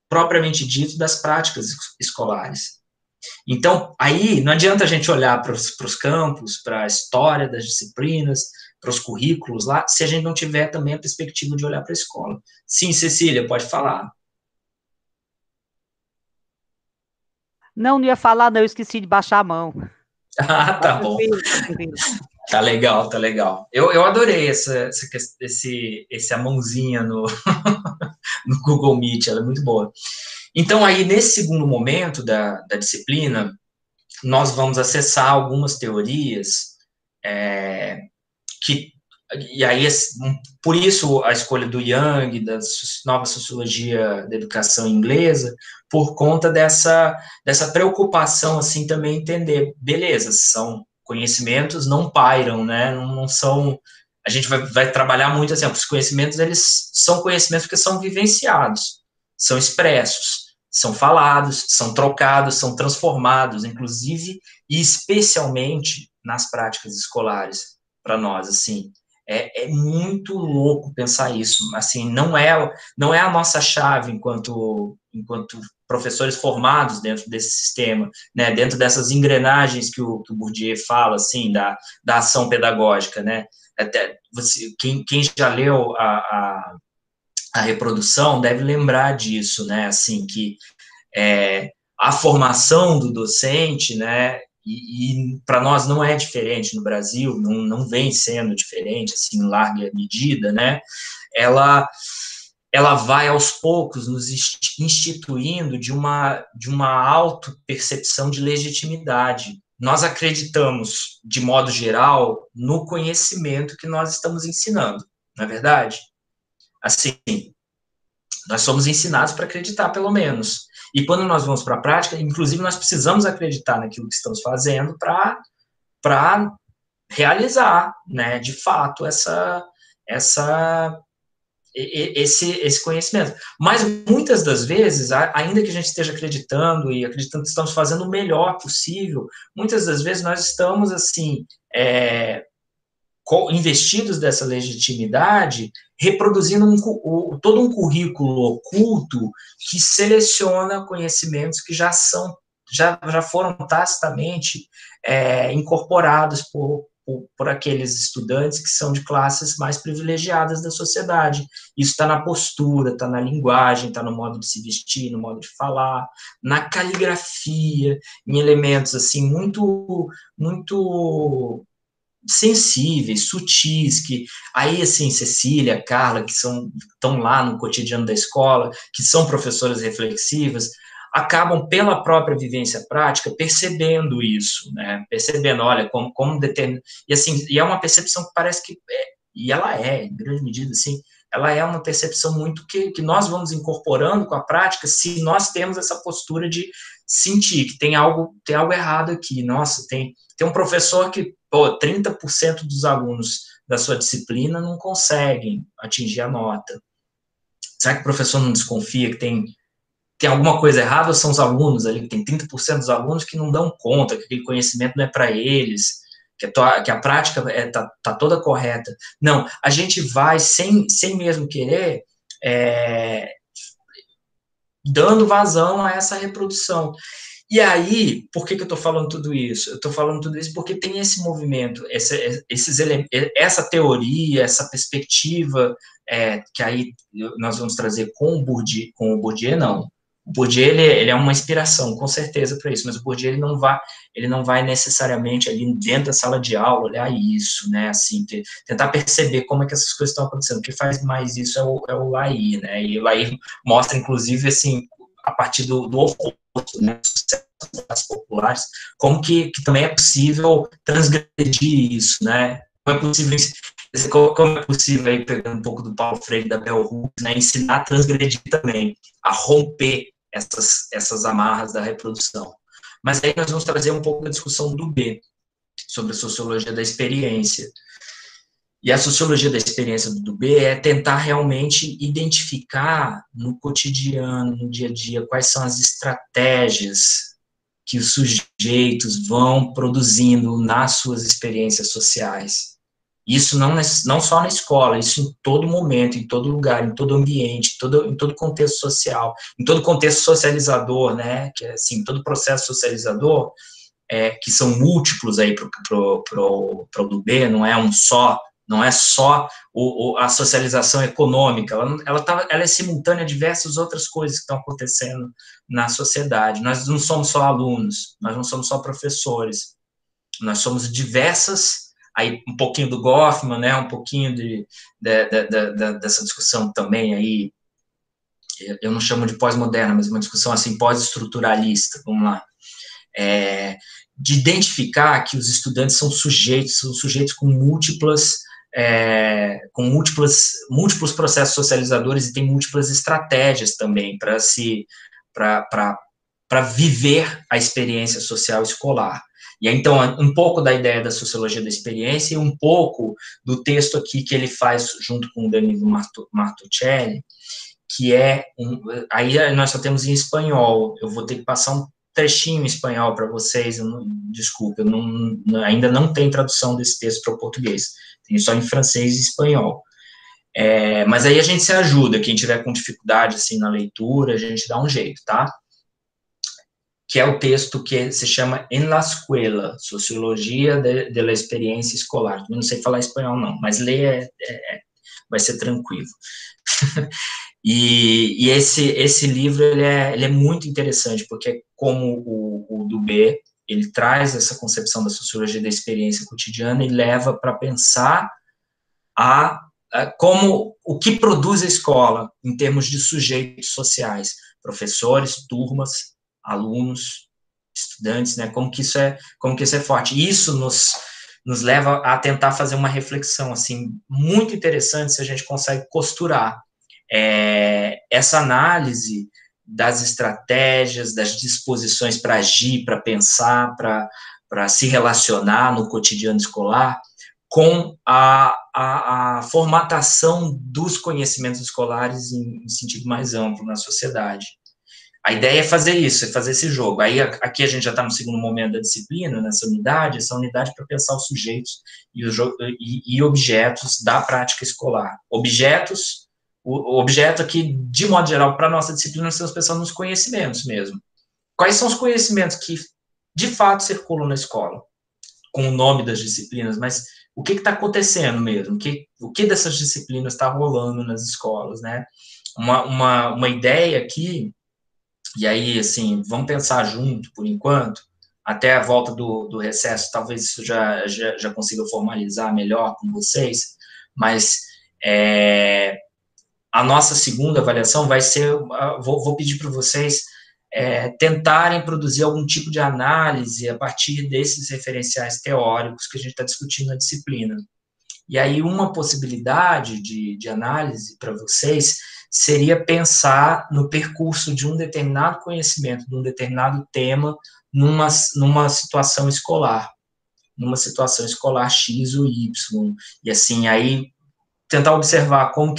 propriamente dito, das práticas escolares. Então, aí, não adianta a gente olhar para os campos, para a história das disciplinas, para os currículos lá, se a gente não tiver também a perspectiva de olhar para a escola. Sim, Cecília, pode falar. Não ia falar, não, eu esqueci de baixar a mão. Ah, tá bom. Tá tranquilo. Tá legal, tá legal. Eu adorei essa mãozinha no Google Meet, ela é muito boa. Então, aí, nesse segundo momento da disciplina, nós vamos acessar algumas teorias que e aí, por isso a escolha do Young, da nova sociologia da educação inglesa, por conta dessa preocupação, assim, também entender, beleza, são conhecimentos, não pairam, né, não são, a gente vai trabalhar muito, assim, os conhecimentos, eles são conhecimentos porque são vivenciados, são expressos, são falados, são trocados, são transformados, inclusive, e especialmente nas práticas escolares, para nós, assim, é muito louco pensar isso, assim, não é a nossa chave enquanto professores formados dentro desse sistema, né, dentro dessas engrenagens que o Bourdieu fala, assim, da ação pedagógica, né, até quem já leu a reprodução deve lembrar disso, né, assim, que a formação do docente, né, e para nós não é diferente no Brasil, não vem sendo diferente, assim, em larga medida, né, ela vai aos poucos nos instituindo de uma auto-percepção de legitimidade. Nós acreditamos, de modo geral, no conhecimento que nós estamos ensinando, não é verdade? Assim, nós somos ensinados para acreditar, pelo menos. E quando nós vamos para a prática, inclusive, nós precisamos acreditar naquilo que estamos fazendo para realizar, né, de fato, esse conhecimento. Mas muitas das vezes, ainda que a gente esteja acreditando e acreditando que estamos fazendo o melhor possível, muitas das vezes nós estamos, assim, investidos dessa legitimidade, reproduzindo todo um currículo oculto que seleciona conhecimentos que já foram tacitamente incorporados por aqueles estudantes que são de classes mais privilegiadas da sociedade. Isso está na postura, está na linguagem, está no modo de se vestir, no modo de falar, na caligrafia, em elementos assim muito sensíveis, sutis, que aí, assim, Cecília, Carla, que estão lá no cotidiano da escola, que são professoras reflexivas, acabam, pela própria vivência prática, percebendo isso, né, percebendo, olha, como determina, e assim, e é uma percepção que parece que, e ela em grande medida, assim, ela é uma percepção muito que nós vamos incorporando com a prática, se nós temos essa postura de sentir que tem algo errado aqui, nossa, tem um professor que, 30% dos alunos da sua disciplina não conseguem atingir a nota. Será que o professor não desconfia que tem alguma coisa errada, ou são os alunos ali, que tem 30% dos alunos que não dão conta, que aquele conhecimento não é para eles, que a prática tá toda correta? Não, a gente vai, sem mesmo querer, dando vazão a essa reprodução. E aí, por que eu estou falando tudo isso? Eu estou falando tudo isso porque tem esse movimento, essa teoria, essa perspectiva, que aí nós vamos trazer com o Bourdieu, não. O Bourdieu, ele é uma inspiração, com certeza, para isso, mas o Bourdieu, ele não vai necessariamente ali dentro da sala de aula olhar isso, né, assim, tentar perceber como é que essas coisas estão acontecendo. O que faz mais isso é o Lahy, né, e o Lahy mostra, inclusive, assim, a partir do oposto, né, das populares, como que também é possível transgredir isso, né, como é possível, aí, pegando um pouco do Paulo Freire e da Bell Hooks, né, ensinar a transgredir também, a romper essas amarras da reprodução. Mas aí nós vamos trazer um pouco da discussão do B, sobre a sociologia da experiência. E a sociologia da experiência do B é tentar realmente identificar no cotidiano, no dia a dia, quais são as estratégias que os sujeitos vão produzindo nas suas experiências sociais. Isso não só na escola, isso em todo momento, em todo lugar, em todo ambiente, em todo contexto social, em todo contexto socializador, né, que é assim, todo processo socializador, que são múltiplos aí pro do B, não é só a socialização econômica, ela é simultânea a diversas outras coisas que estão acontecendo na sociedade. Nós não somos só alunos, nós não somos só professores, nós somos diversas, aí um pouquinho do Goffman, né, um pouquinho dessa discussão também aí, eu não chamo de pós-moderna, mas uma discussão assim pós-estruturalista, vamos lá, de identificar que os estudantes são sujeitos com múltiplas com múltiplos processos socializadores e tem múltiplas estratégias também para viver a experiência social escolar. E aí, então, um pouco da ideia da sociologia da experiência e um pouco do texto aqui que ele faz junto com o Danilo Martuchelli, que aí nós só temos em espanhol. Eu vou ter que passar um trechinho em espanhol para vocês, desculpa, ainda não tem tradução desse texto para o português, tem só em francês e espanhol. Mas aí a gente se ajuda, quem tiver com dificuldade assim, na leitura, a gente dá um jeito, tá? Que é o texto que se chama En la Escuela, Sociologia de la Experiência Escolar. Eu não sei falar espanhol, não, mas ler vai ser tranquilo. E esse livro ele é muito interessante, porque como o Dubé, ele traz essa concepção da sociologia da experiência cotidiana e leva para pensar como o que produz a escola em termos de sujeitos sociais, professores, turmas, alunos, estudantes, né? Como que isso é forte. E isso nos leva a tentar fazer uma reflexão assim muito interessante se a gente consegue costurar essa análise das estratégias, das disposições para agir, para pensar, para se relacionar no cotidiano escolar, com a formatação dos conhecimentos escolares em sentido mais amplo na sociedade. A ideia é fazer isso, é fazer esse jogo. Aí aqui a gente já está no segundo momento da disciplina, nessa unidade, para pensar os sujeitos e objetos da prática escolar. O objeto aqui, de modo geral, para a nossa disciplina, nós estamos pensando nos conhecimentos mesmo. Quais são os conhecimentos que, de fato, circulam na escola? Com o nome das disciplinas, mas o que está acontecendo mesmo? O que dessas disciplinas está rolando nas escolas, né? Uma ideia aqui, e aí, assim, vamos pensar junto, por enquanto, até a volta do recesso, talvez isso já consiga formalizar melhor com vocês, mas a nossa segunda avaliação vai ser, vou pedir para vocês tentarem produzir algum tipo de análise a partir desses referenciais teóricos que a gente está discutindo na disciplina. E aí uma possibilidade de análise para vocês seria pensar no percurso de um determinado conhecimento, de um determinado tema, numa situação escolar X ou Y, e assim, aí tentar observar como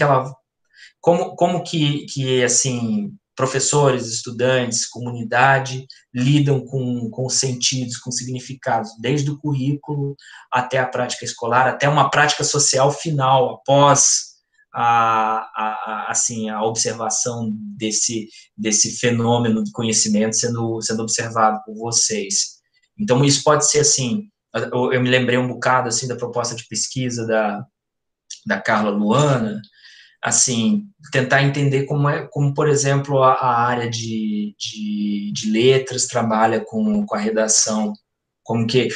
que assim, professores, estudantes, comunidade lidam com sentidos, com significados, desde o currículo até a prática escolar, até uma prática social final, após assim, a observação desse fenômeno de conhecimento sendo observado por vocês. Então, isso pode ser assim, eu me lembrei um bocado assim, da proposta de pesquisa da Carla Luana, assim, tentar entender como por exemplo, a área de letras trabalha com a redação, como que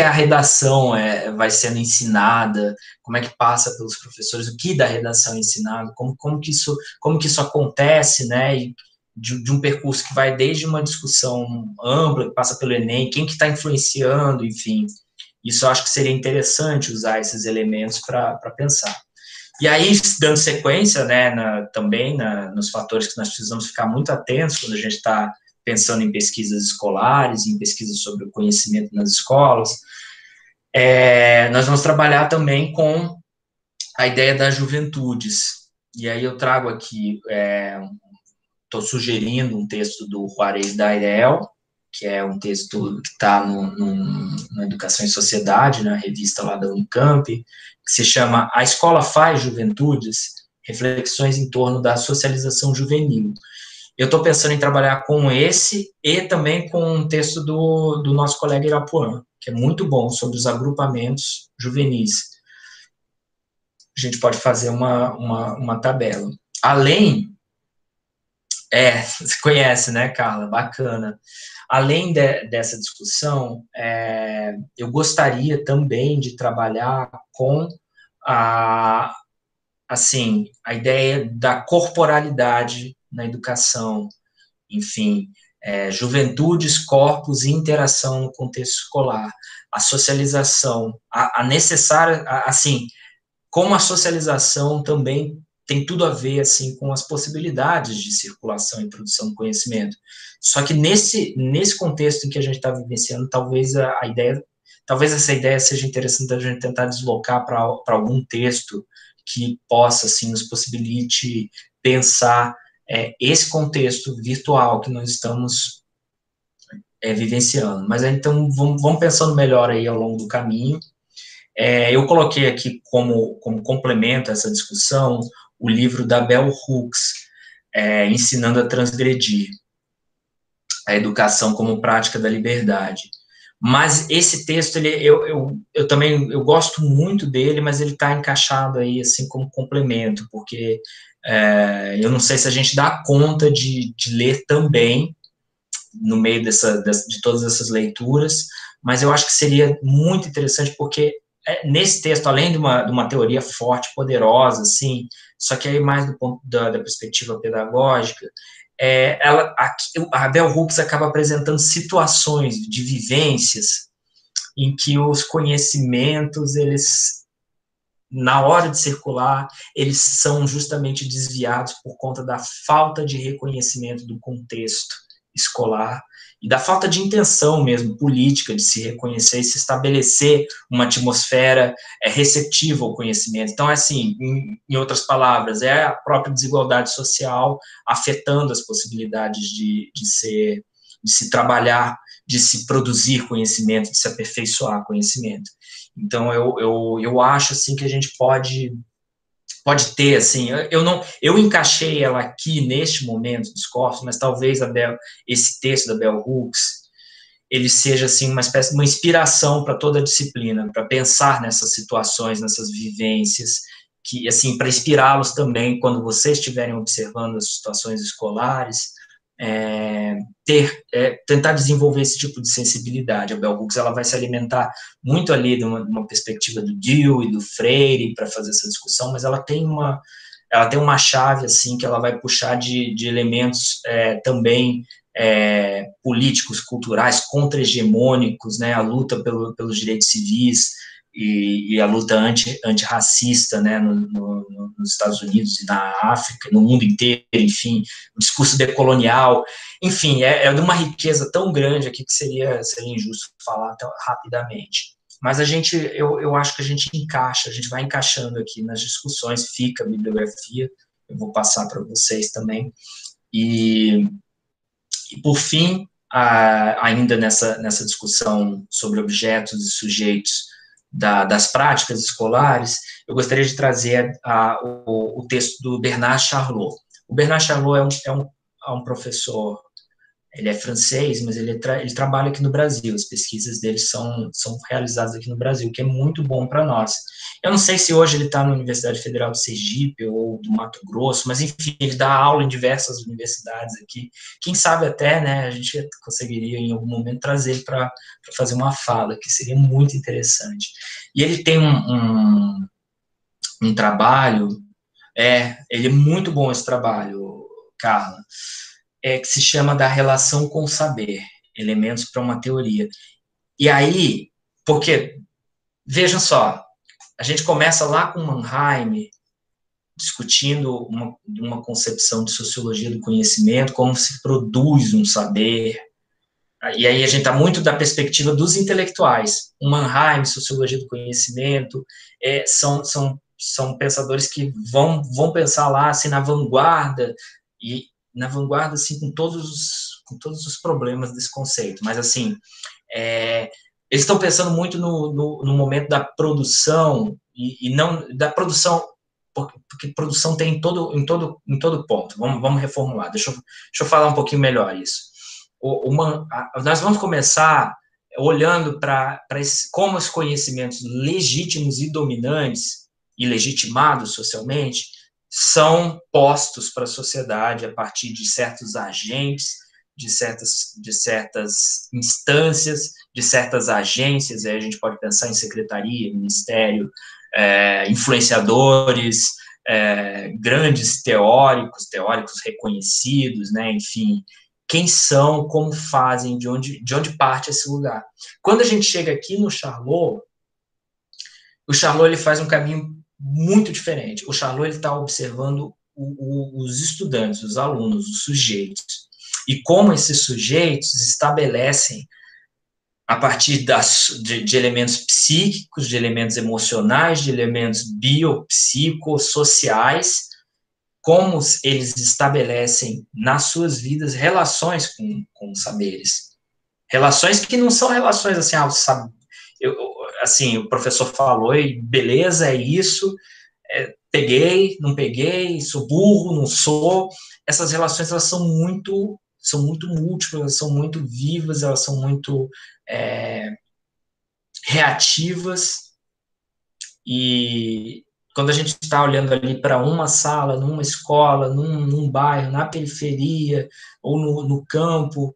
a redação vai sendo ensinada, como é que passa pelos professores, o que da redação é ensinado, como que isso acontece, né, e de um percurso que vai desde uma discussão ampla, que passa pelo Enem, quem que está influenciando, enfim, isso eu acho que seria interessante usar esses elementos para pensar. E aí, dando sequência, né, também nos fatores que nós precisamos ficar muito atentos quando a gente está pensando em pesquisas escolares, em pesquisas sobre o conhecimento nas escolas, nós vamos trabalhar também com a ideia das juventudes. E aí eu trago aqui, estou sugerindo um texto do Juarez Dairel, que é um texto que está na Educação e Sociedade, na revista lá da Unicamp, que se chama A Escola Faz Juventudes, Reflexões em torno da socialização juvenil. Eu estou pensando em trabalhar com esse e também com um texto do nosso colega Irapuã, que é muito bom, sobre os agrupamentos juvenis. A gente pode fazer uma tabela. Além, você conhece, né, Carla? Bacana. Além dessa discussão, eu gostaria também de trabalhar com assim, a ideia da corporalidade na educação, enfim, juventudes, corpos e interação no contexto escolar, a socialização, a necessária, assim, como a socialização também tem tudo a ver, assim, com as possibilidades de circulação e produção do conhecimento. Só que nesse contexto em que a gente está vivenciando, talvez essa ideia seja interessante a gente tentar deslocar para algum texto que possa, assim, nos possibilite pensar esse contexto virtual que nós estamos vivenciando. Mas então vamos pensando melhor aí ao longo do caminho. Eu coloquei aqui como complemento a essa discussão o livro da Bell Hooks, Ensinando a Transgredir, a Educação como Prática da Liberdade. Mas esse texto, eu também gosto muito dele, mas ele está encaixado aí assim como complemento, porque eu não sei se a gente dá conta de ler também no meio de todas essas leituras, mas eu acho que seria muito interessante, porque nesse texto, além de uma teoria forte, poderosa, assim, só que aí mais do ponto da perspectiva pedagógica, a Bell Hooks acaba apresentando situações de vivências em que os conhecimentos, eles, na hora de circular, eles são justamente desviados por conta da falta de reconhecimento do contexto escolar e da falta de intenção mesmo política de se reconhecer e se estabelecer uma atmosfera receptiva ao conhecimento. Então, assim, em outras palavras, é a própria desigualdade social afetando as possibilidades de se trabalhar, de se produzir conhecimento, de se aperfeiçoar conhecimento. Então, eu acho, assim, que a gente pode ter, assim, eu encaixei ela aqui neste momento dos corpos, mas talvez esse texto da Bell Hooks, ele seja, assim, uma espécie de uma inspiração para toda a disciplina, para pensar nessas situações, nessas vivências, que, assim, para inspirá-los também, quando vocês estiverem observando as situações escolares, tentar desenvolver esse tipo de sensibilidade. A Bell Hooks, ela vai se alimentar muito ali de uma perspectiva do Dewey e do Freire para fazer essa discussão, mas ela tem uma chave, assim, que ela vai puxar de elementos também políticos, culturais, contra-hegemônicos, né, a luta pelos direitos civis e a luta antirracista, né, nos Estados Unidos e na África, no mundo inteiro, enfim, o discurso decolonial, enfim, é de uma riqueza tão grande aqui que seria injusto falar tão rapidamente. Mas eu acho que a gente vai encaixando aqui nas discussões, fica a bibliografia, eu vou passar para vocês também, e por fim, ainda nessa discussão sobre objetos e sujeitos das práticas escolares, eu gostaria de trazer o texto do Bernard Charlot. O Bernard Charlot é um professor, ele é francês, mas ele trabalha aqui no Brasil, as pesquisas dele são realizadas aqui no Brasil, que é muito bom para nós. Eu não sei se hoje ele está na Universidade Federal de Sergipe ou do Mato Grosso, mas enfim, ele dá aula em diversas universidades aqui. Quem sabe até, né, a gente conseguiria em algum momento trazer ele para fazer uma fala, que seria muito interessante. E ele tem um trabalho, ele é muito bom esse trabalho, Carla, que se chama da relação com o saber, elementos para uma teoria. E aí, porque, vejam só, a gente começa lá com Mannheim, discutindo uma concepção de sociologia do conhecimento, como se produz um saber, e aí a gente está muito da perspectiva dos intelectuais. O Mannheim, sociologia do conhecimento, são pensadores que vão pensar lá, assim, na vanguarda, e na vanguarda, assim, com todos os problemas desse conceito, mas, assim, eles estão pensando muito no momento da produção, e não da produção, porque produção tem em todo ponto. Vamos reformular, deixa eu falar um pouquinho melhor isso. Nós vamos começar olhando para como os conhecimentos legítimos e dominantes, e legitimados socialmente, são postos para a sociedade a partir de certos agentes, de certas instâncias, de certas agências. Aí a gente pode pensar em secretaria, ministério, influenciadores, grandes teóricos reconhecidos, né, enfim, quem são, como fazem, de onde parte esse lugar. Quando a gente chega aqui no Charlot, o Charlot ele faz um caminho muito diferente. O Charlot está observando os estudantes, os alunos, os sujeitos, e como esses sujeitos estabelecem, a partir de elementos psíquicos, de elementos emocionais, de elementos biopsicossociais, como eles estabelecem nas suas vidas relações com os saberes. Relações que não são relações assim, assim, o professor falou, e beleza, é isso, peguei, não peguei, sou burro, não sou. Essas relações, elas são muito múltiplas, elas são muito vivas, elas são muito reativas, e quando a gente está olhando ali para uma sala, numa escola, num bairro, na periferia, ou no campo,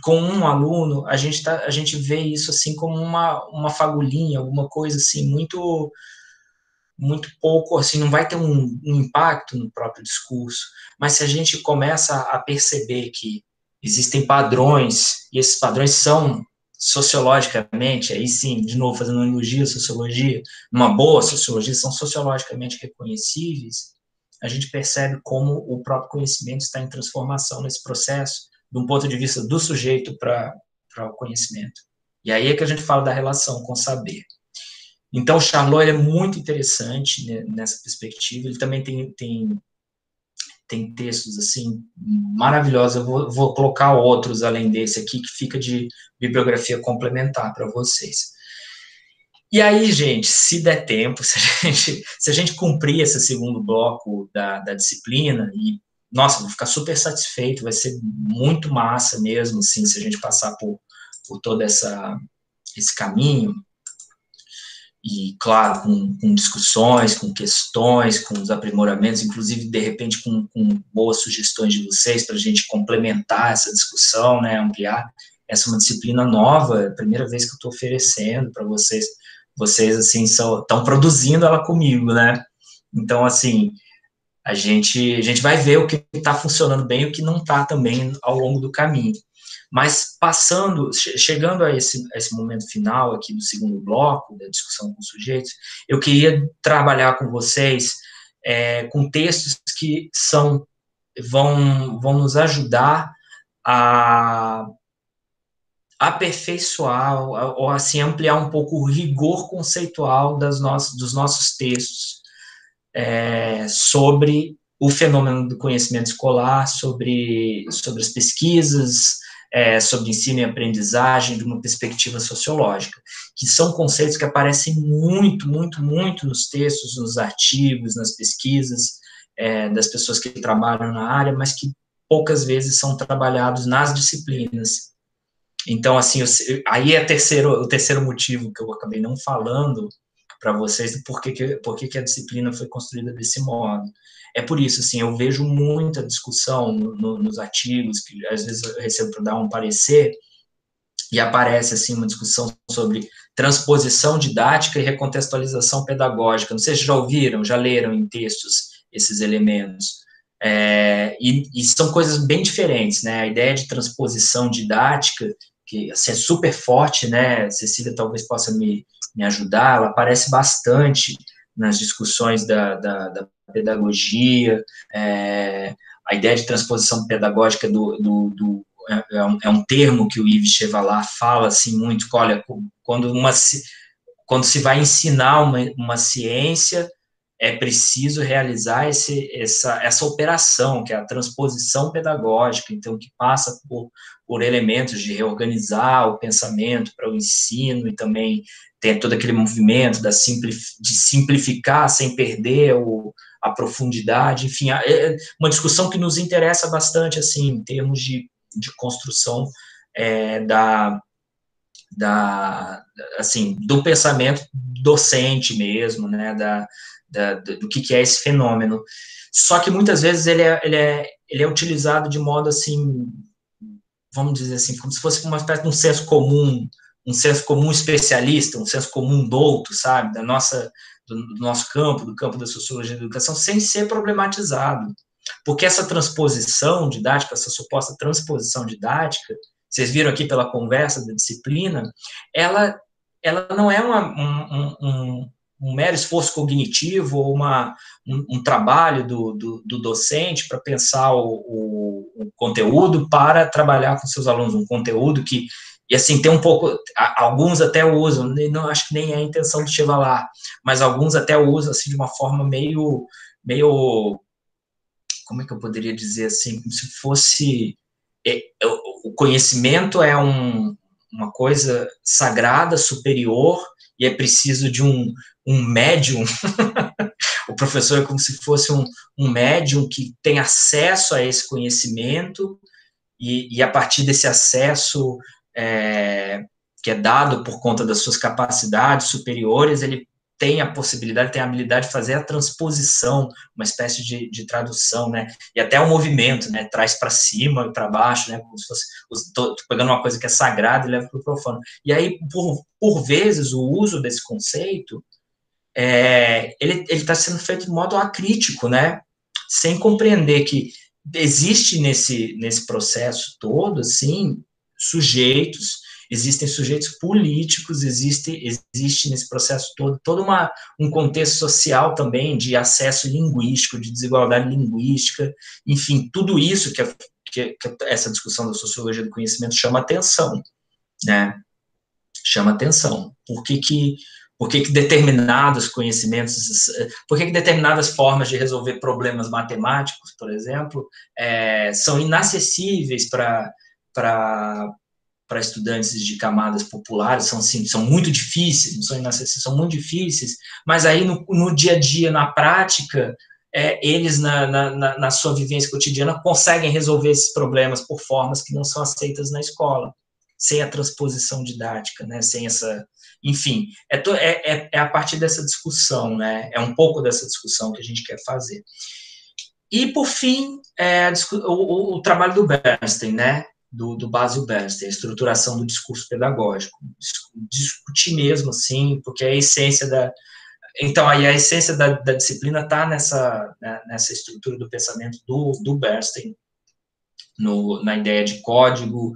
com um aluno, a gente vê isso assim como uma fagulhinha, alguma coisa assim, muito pouco, assim, não vai ter um impacto no próprio discurso, mas se a gente começa a perceber que existem padrões, e esses padrões são sociologicamente, aí sim, de novo, fazendo uma analogia à sociologia, uma boa sociologia, são sociologicamente reconhecíveis, a gente percebe como o próprio conhecimento está em transformação nesse processo, de um ponto de vista do sujeito para o conhecimento. E aí é que a gente fala da relação com o saber. Então, o Charlot é muito interessante, né, nessa perspectiva. Ele também tem textos assim maravilhosos. Eu vou colocar outros além desse aqui, que fica de bibliografia complementar para vocês. E aí, gente, se der tempo, se a gente cumprir esse segundo bloco da disciplina, e, nossa, vou ficar super satisfeito, vai ser muito massa mesmo, assim, se a gente passar por todo esse caminho, e, claro, com discussões, com questões, com os aprimoramentos, inclusive, de repente, com boas sugestões de vocês para a gente complementar essa discussão, né, ampliar. Essa é uma disciplina nova, é a primeira vez que eu estou oferecendo para vocês. Vocês, assim, estão produzindo ela comigo, né? Então, assim, a gente vai ver o que está funcionando bem e o que não está também ao longo do caminho. Mas chegando a esse momento final aqui do segundo bloco, da discussão com sujeitos, eu queria trabalhar com vocês com textos que vão nos ajudar a aperfeiçoar, ou assim, ampliar um pouco o rigor conceitual dos nossos textos sobre o fenômeno do conhecimento escolar, sobre as pesquisas, sobre ensino e aprendizagem de uma perspectiva sociológica, que são conceitos que aparecem muito, muito, muito nos textos, nos artigos, nas pesquisas das pessoas que trabalham na área, mas que poucas vezes são trabalhados nas disciplinas. Então, assim, aí é o terceiro motivo que eu acabei não falando para vocês do porquê que a disciplina foi construída desse modo. É por isso, assim, eu vejo muita discussão nos artigos, que às vezes eu recebo para dar um parecer, e aparece, assim, uma discussão sobre transposição didática e recontextualização pedagógica. Não sei se já ouviram, já leram em textos esses elementos. E são coisas bem diferentes, né? A ideia de transposição didática, que assim, é super forte, né? Cecília talvez possa me ajudar, ela aparece bastante nas discussões da pedagogia, a ideia de transposição pedagógica é um termo que o Yves Chevalat fala assim muito, olha, quando se vai ensinar uma ciência, é preciso realizar essa operação, que é a transposição pedagógica, então, que passa por elementos de reorganizar o pensamento para o ensino, e também tem todo aquele movimento de simplificar sem perder a profundidade, enfim, é uma discussão que nos interessa bastante, assim, em termos de construção assim, do pensamento docente mesmo, né, do que é esse fenômeno. Só que muitas vezes ele é utilizado de modo assim, vamos dizer assim, como se fosse uma espécie de um senso comum especialista, um senso comum douto, sabe, do nosso campo, do campo da sociologia da educação, sem ser problematizado. Porque essa transposição didática, essa suposta transposição didática, vocês viram aqui pela conversa da disciplina, ela não é um mero esforço cognitivo ou um trabalho do docente para pensar o conteúdo para trabalhar com seus alunos, um conteúdo que, e assim, tem um pouco, alguns até usam, não acho que nem é a intenção de chegar lá, mas alguns até usam assim de uma forma meio, como é que eu poderia dizer assim, como se fosse, o conhecimento é uma coisa sagrada, superior, e é preciso de um médium. O professor é como se fosse um médium que tem acesso a esse conhecimento, e a partir desse acesso que é dado por conta das suas capacidades superiores, ele tem a possibilidade, tem a habilidade de fazer a transposição, uma espécie de tradução, né, e até o movimento, né, traz para cima e para baixo, né, como se fosse, pegando uma coisa que é sagrada e leva para o profano. E aí, por vezes, o uso desse conceito, ele está sendo feito de modo acrítico, né, sem compreender que existe nesse processo todo, assim, existem sujeitos políticos, existe nesse processo todo um contexto social também de acesso linguístico, de desigualdade linguística, enfim, tudo isso que essa discussão da sociologia do conhecimento chama atenção, né? Chama atenção. Por que determinados conhecimentos, por que determinadas formas de resolver problemas matemáticos, por exemplo, são inacessíveis para estudantes de camadas populares, são muito difíceis, não são inacessíveis, são muito difíceis, mas aí no dia a dia, na prática, eles, na sua vivência cotidiana, conseguem resolver esses problemas por formas que não são aceitas na escola, sem a transposição didática, né, sem essa... Enfim, é a partir dessa discussão, né, é um pouco dessa discussão que a gente quer fazer. E, por fim, o trabalho do Bernstein, né, do Basil Bernstein, a estruturação do discurso pedagógico. Discutir mesmo, assim, porque a essência Então, aí a essência da disciplina está nessa estrutura do pensamento do Bernstein, na ideia de código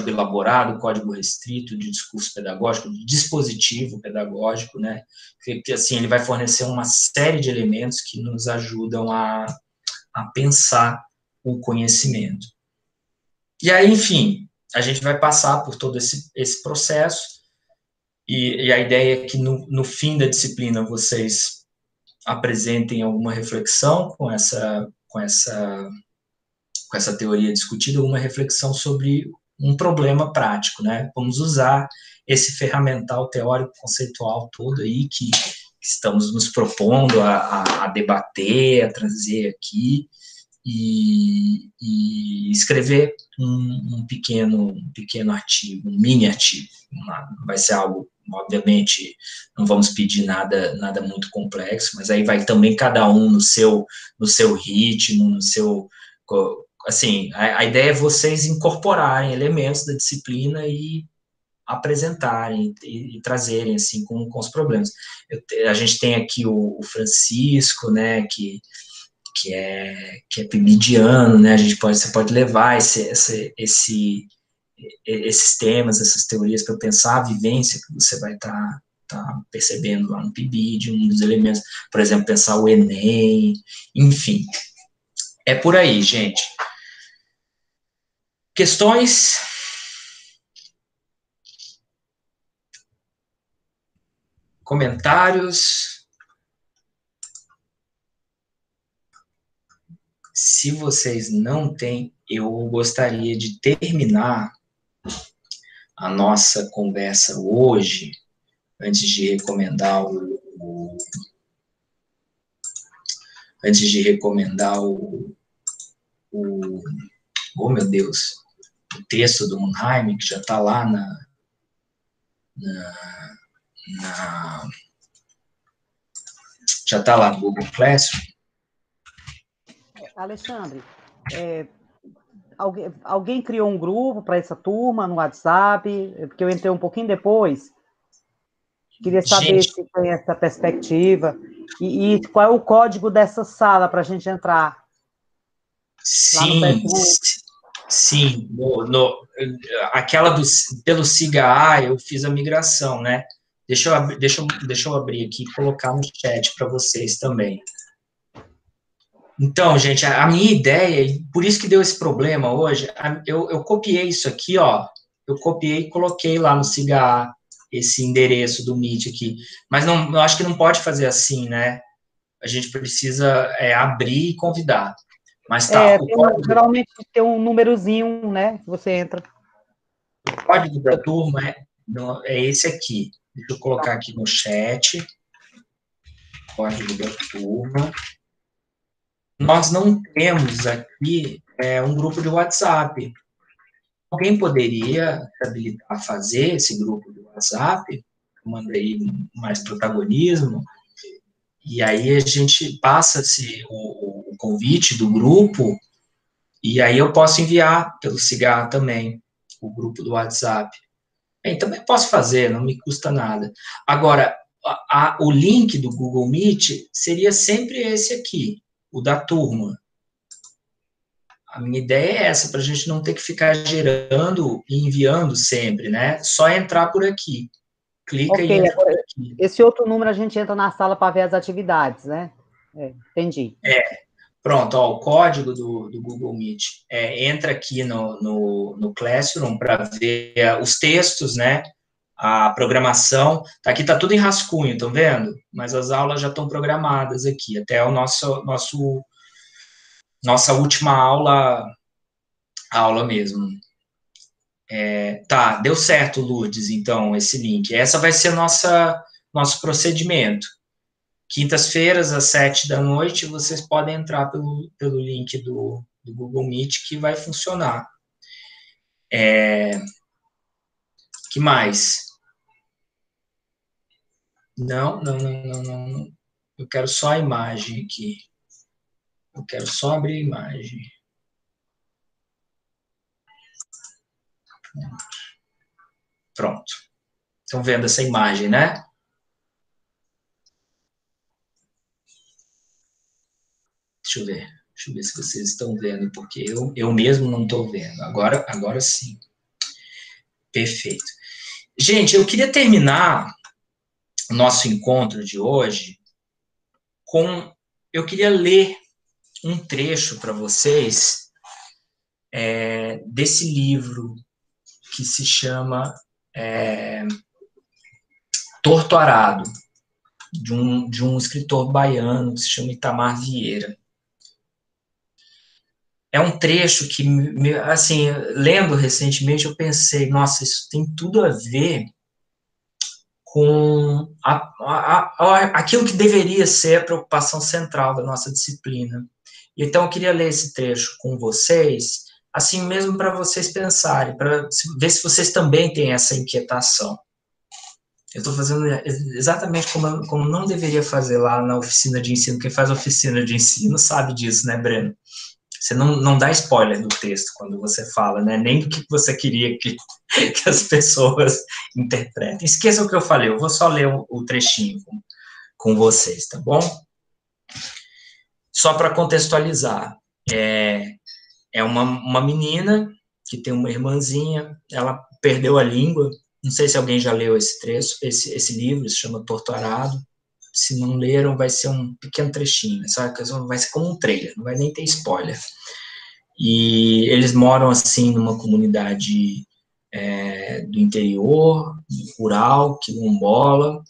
elaborado, código restrito, de discurso pedagógico, de dispositivo pedagógico, né, que assim, ele vai fornecer uma série de elementos que nos ajudam a pensar o conhecimento. E aí, enfim, a gente vai passar por todo esse processo, e a ideia é que no fim da disciplina vocês apresentem alguma reflexão com essa teoria discutida, uma reflexão sobre um problema prático, né? Vamos usar esse ferramental teórico conceitual todo aí que estamos nos propondo a debater, a trazer aqui, e escrever um pequeno artigo, um mini artigo. Vai ser algo, obviamente, não vamos pedir nada muito complexo, mas aí vai também cada um no seu ritmo, no seu... Assim, a ideia é vocês incorporarem elementos da disciplina e apresentarem e trazerem, assim, com os problemas. A gente tem aqui o Francisco, né, que é pimidiano, né, você pode levar esses temas, essas teorias para pensar a vivência que você vai estar percebendo lá no PIBID, um dos elementos, por exemplo, pensar o Enem, enfim. É por aí, gente. Questões? Comentários? Se vocês não têm, eu gostaria de terminar a nossa conversa hoje, antes de recomendar oh meu Deus, o texto do Mannheim, que já está lá já está lá no Google Classroom. Alexandre, alguém criou um grupo para essa turma no WhatsApp? Porque eu entrei um pouquinho depois. Queria saber se tem essa perspectiva. E qual é o código dessa sala para a gente entrar? lá no Sim, Facebook. sim. Aquela pelo Siga A, eu fiz a migração, né? Deixa eu abrir aqui e colocar no chat para vocês também. Então, gente, a minha ideia, e por isso que deu esse problema hoje, eu copiei isso aqui, ó. Eu copiei e coloquei lá no Siga A esse endereço do Meet aqui. Mas não, eu acho que não pode fazer assim, né? A gente precisa abrir e convidar. Mas tá, Geralmente tem um númerozinho, né, que você entra. o código da turma é esse aqui. Deixa eu colocar aqui no chat. Código da turma. Nós não temos aqui um grupo de WhatsApp. Alguém poderia se habilitar a fazer esse grupo de WhatsApp? Manda aí mais protagonismo. E aí a gente passa o convite do grupo, e aí eu posso enviar pelo Cigarro também, o grupo do WhatsApp. Bem, também posso fazer, não me custa nada. Agora, o link do Google Meet seria sempre esse aqui, o da turma. A minha ideia é essa, para a gente não ter que ficar gerando e enviando sempre, né? Só entrar por aqui. Clica e entra por aqui. Esse outro número a gente entra na sala para ver as atividades, né? Entendi. Pronto, ó, o código do Google Meet. Entra aqui no Classroom para ver os textos, né? A programação. Aqui está tudo em rascunho, estão vendo? Mas as aulas já estão programadas aqui, até o nossa última aula mesmo. Tá, deu certo, Lourdes, então, esse link. Essa vai ser nosso procedimento. Quintas-feiras, às 7 da noite, vocês podem entrar pelo link do Google Meet, que vai funcionar. Que mais? Não. Eu quero só a imagem aqui. Eu quero só abrir a imagem. Pronto. Estão vendo essa imagem, né? Deixa eu ver se vocês estão vendo, porque eu mesmo não estou vendo. Agora sim. Perfeito. Gente, eu queria terminar o nosso encontro de hoje eu queria ler um trecho para vocês desse livro que se chama Torto Arado, de um escritor baiano que se chama Itamar Vieira. É um trecho que, assim, lendo recentemente, eu pensei, nossa, isso tem tudo a ver com aquilo que deveria ser a preocupação central da nossa disciplina. Então, eu queria ler esse trecho com vocês, assim mesmo para vocês pensarem, para ver se vocês também têm essa inquietação. Eu estou fazendo exatamente como não deveria fazer lá na oficina de ensino. Quem faz oficina de ensino sabe disso, né, Breno? Você não dá spoiler do texto quando você fala, né? Nem do que você queria que as pessoas interpretem. Esqueçam o que eu falei, eu vou só ler o trechinho com vocês, tá bom? Só para contextualizar, é uma menina que tem uma irmãzinha, ela perdeu a língua. Não sei se alguém já leu esse trecho, esse livro, se chama Torto Arado. Se não leram, vai ser um pequeno trechinho, sabe? Vai ser como um trailer, não vai nem ter spoiler. E eles moram, assim, numa comunidade do interior, rural, quilombola,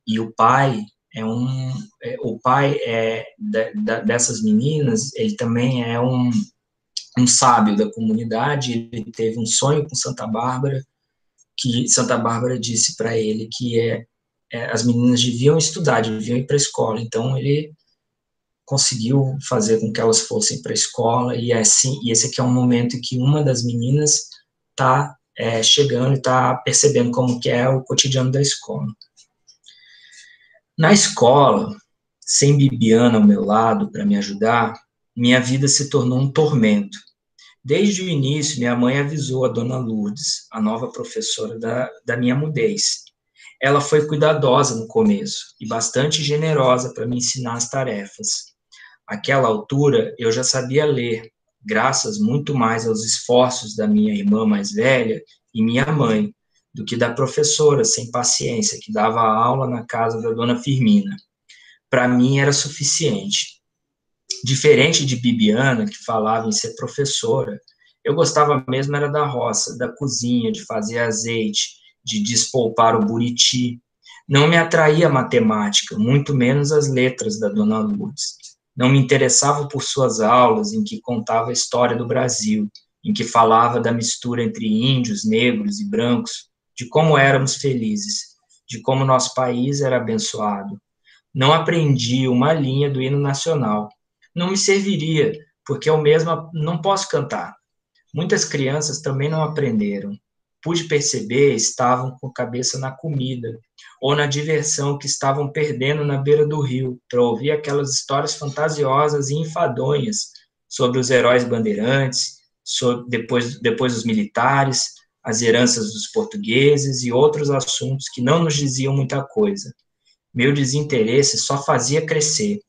e o pai dessas meninas, ele também é um sábio da comunidade. Ele teve um sonho com Santa Bárbara, que Santa Bárbara disse para ele que as meninas deviam estudar, deviam ir para a escola. Então, ele conseguiu fazer com que elas fossem para a escola, e esse aqui é um momento em que uma das meninas está chegando e está percebendo como que é o cotidiano da escola. Na escola, sem Bibiana ao meu lado para me ajudar, minha vida se tornou um tormento. Desde o início, minha mãe avisou a dona Lourdes, a nova professora da minha mudez. Ela foi cuidadosa no começo e bastante generosa para me ensinar as tarefas. Àquela altura, eu já sabia ler, graças muito mais aos esforços da minha irmã mais velha e minha mãe, do que da professora sem paciência que dava aula na casa da dona Firmina. Para mim era suficiente. Diferente de Bibiana, que falava em ser professora, eu gostava mesmo era da roça, da cozinha, de fazer azeite, de despolpar o buriti. Não me atraía a matemática, muito menos as letras da dona Lourdes. Não me interessava por suas aulas em que contava a história do Brasil, em que falava da mistura entre índios, negros e brancos, de como éramos felizes, de como nosso país era abençoado. Não aprendi uma linha do hino nacional. Não me serviria, porque eu mesma não posso cantar. Muitas crianças também não aprenderam. Pude perceber, estavam com a cabeça na comida, ou na diversão que estavam perdendo na beira do rio, para ouvir aquelas histórias fantasiosas e enfadonhas sobre os heróis bandeirantes, depois dos militares, as heranças dos portugueses e outros assuntos que não nos diziam muita coisa. Meu desinteresse só fazia crescer.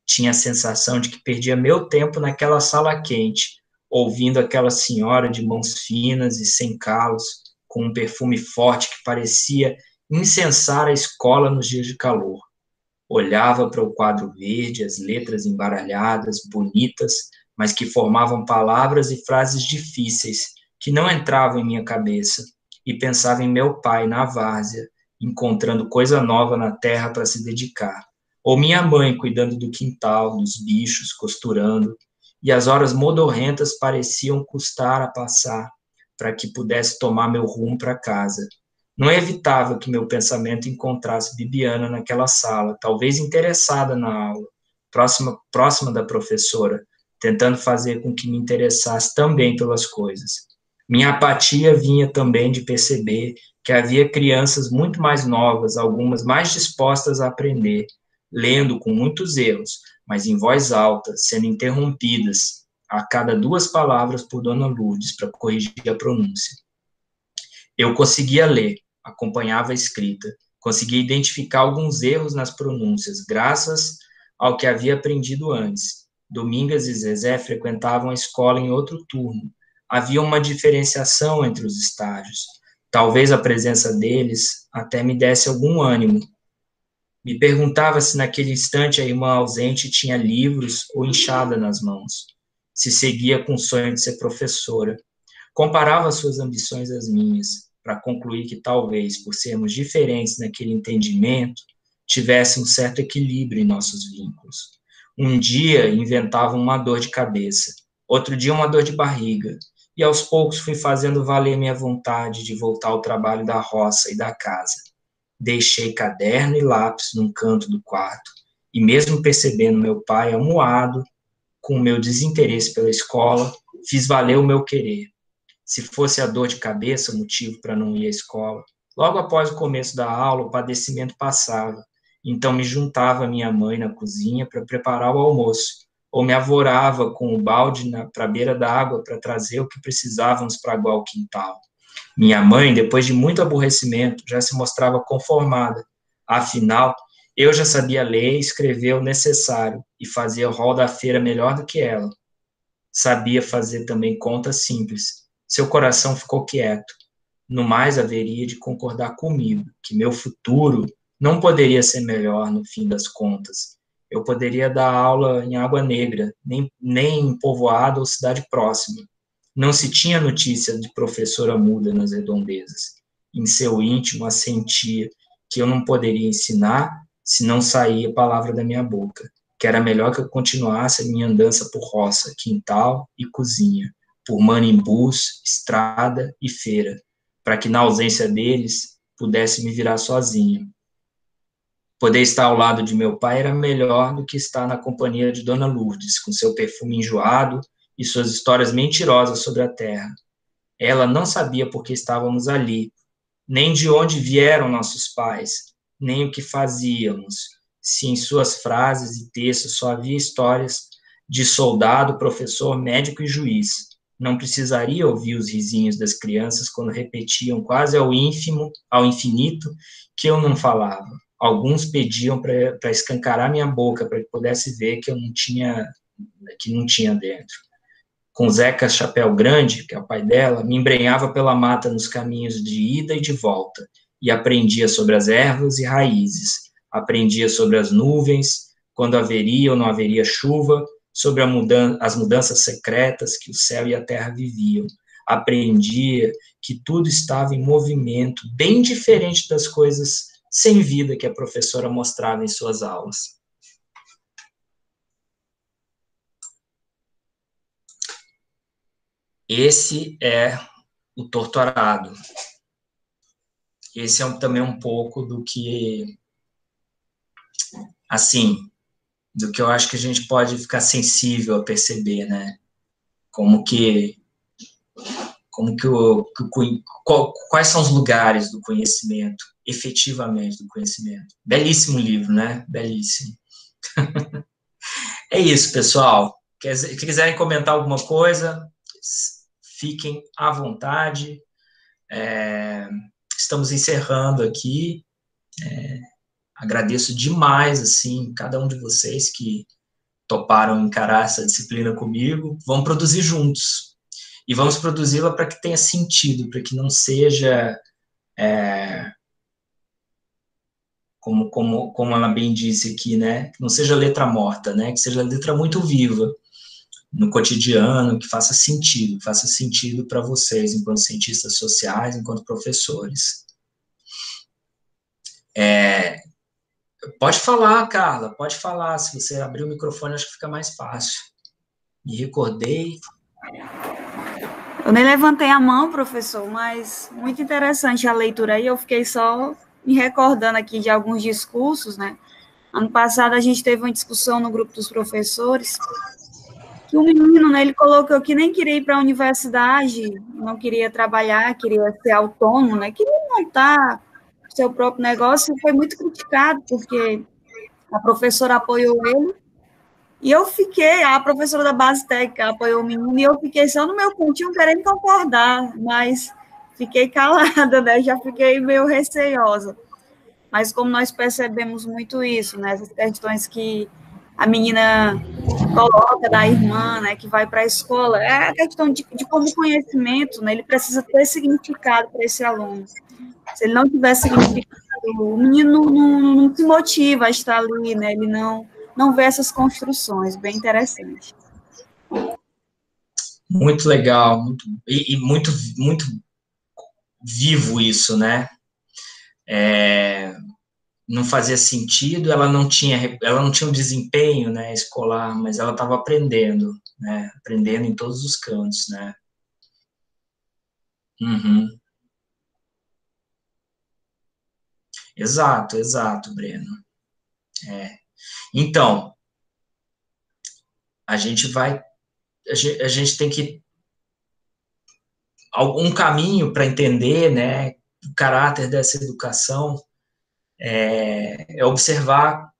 Tinha a sensação de que perdia meu tempo naquela sala quente, ouvindo aquela senhora de mãos finas e sem calos, com um perfume forte que parecia incensar a escola nos dias de calor. Olhava para o quadro verde, as letras embaralhadas, bonitas, mas que formavam palavras e frases difíceis, que não entravam em minha cabeça, e pensava em meu pai na várzea, encontrando coisa nova na terra para se dedicar, ou minha mãe cuidando do quintal, dos bichos, costurando, e as horas modorrentas pareciam custar a passar, para que pudesse tomar meu rumo para casa. Não é evitável que meu pensamento encontrasse Bibiana naquela sala, talvez interessada na aula, próxima da professora, tentando fazer com que me interessasse também pelas coisas. Minha apatia vinha também de perceber que havia crianças muito mais novas, algumas mais dispostas a aprender, lendo com muitos erros, mas em voz alta, sendo interrompidas a cada 2 palavras por Dona Lourdes para corrigir a pronúncia. Eu conseguia ler, acompanhava a escrita, conseguia identificar alguns erros nas pronúncias, graças ao que havia aprendido antes. Domingas e Zezé frequentavam a escola em outro turno. Havia uma diferenciação entre os estágios. Talvez a presença deles até me desse algum ânimo. Me perguntava se naquele instante a irmã ausente tinha livros ou enxada nas mãos, se seguia com o sonho de ser professora. Comparava suas ambições às minhas, para concluir que talvez, por sermos diferentes naquele entendimento, tivesse um certo equilíbrio em nossos vínculos. Um dia inventava uma dor de cabeça, outro dia uma dor de barriga, e aos poucos fui fazendo valer minha vontade de voltar ao trabalho da roça e da casa. Deixei caderno e lápis num canto do quarto, e mesmo percebendo meu pai amuado com o meu desinteresse pela escola, fiz valer o meu querer. Se fosse a dor de cabeça o motivo para não ir à escola, logo após o começo da aula, o padecimento passava. Então me juntava à minha mãe na cozinha para preparar o almoço, ou me avorava com o balde para a beira da água para trazer o que precisávamos para aguar o quintal. Minha mãe, depois de muito aborrecimento, já se mostrava conformada. Afinal, eu já sabia ler e escrever o necessário e fazia o rol da feira melhor do que ela. Sabia fazer também contas simples. Seu coração ficou quieto. No mais, haveria de concordar comigo, que meu futuro não poderia ser melhor no fim das contas. Eu poderia dar aula em Água Negra, nem em povoado ou cidade próxima. Não se tinha notícia de professora muda nas redondezas. Em seu íntimo, assentia que eu não poderia ensinar se não saía palavra da minha boca, que era melhor que eu continuasse a minha andança por roça, quintal e cozinha, por manimbus, estrada e feira, para que na ausência deles pudesse me virar sozinha. Poder estar ao lado de meu pai era melhor do que estar na companhia de Dona Lourdes, com seu perfume enjoado e suas histórias mentirosas sobre a terra. Ela não sabia por que estávamos ali, nem de onde vieram nossos pais, nem o que fazíamos, se em suas frases e textos só havia histórias de soldado, professor, médico e juiz. Não precisaria ouvir os risinhos das crianças quando repetiam quase ao infinito, que eu não falava. Alguns pediam para escancarar minha boca, para que pudesse ver que não tinha dentro. com Zeca Chapéu Grande, que é o pai dela, me embrenhava pela mata nos caminhos de ida e de volta, e aprendia sobre as ervas e raízes, aprendia sobre as nuvens, quando haveria ou não haveria chuva, sobre as mudanças secretas que o céu e a terra viviam. Aprendia que tudo estava em movimento, bem diferente das coisas sem vida que a professora mostrava em suas aulas. Esse é o Torturado. Esse é também um pouco do que, assim, do que eu acho que a gente pode ficar sensível a perceber, né? Quais são os lugares do conhecimento, efetivamente do conhecimento. Belíssimo livro, né? Belíssimo. É isso, pessoal. Se quiserem comentar alguma coisa, fiquem à vontade. Estamos encerrando aqui. Agradeço demais, assim, cada um de vocês que toparam encarar essa disciplina comigo. Vamos produzir juntos. E vamos produzi-la para que tenha sentido, para que não seja, como ela bem disse aqui, né? Que não seja letra morta, né? Que seja letra muito viva no cotidiano, que faça sentido para vocês, enquanto cientistas sociais, enquanto professores. Pode falar, Carla, pode falar. Se você abrir o microfone, acho que fica mais fácil. Me recordei. Eu nem levantei a mão, professor, mas muito interessante a leitura aí. Eu fiquei só me recordando aqui de alguns discursos, né? Ano passado a gente teve uma discussão no grupo dos professores que um menino, né, ele colocou que nem queria ir para a universidade, não queria trabalhar, queria ser autônomo, né? Queria montar seu próprio negócio, e foi muito criticado, porque a professora apoiou ele, e eu fiquei, a professora da base técnica apoiou o menino, e eu fiquei só no meu pontinho querendo concordar, mas fiquei calada, né, já fiquei meio receiosa. Mas como nós percebemos muito isso, né, essas questões que a menina coloca da irmã, né, que vai para a escola, é a questão de como conhecimento, né, ele precisa ter significado para esse aluno. Se ele não tiver significado, o menino não se motiva a estar ali, né? Ele não vê essas construções, bem interessante. Muito legal, muito vivo isso, né? Não fazia sentido, ela não tinha um desempenho, né, escolar, mas ela estava aprendendo, né? Aprendendo em todos os cantos, né? Uhum. Exato, Breno. Então, a gente tem que algum caminho para entender, né, o caráter dessa educação é observar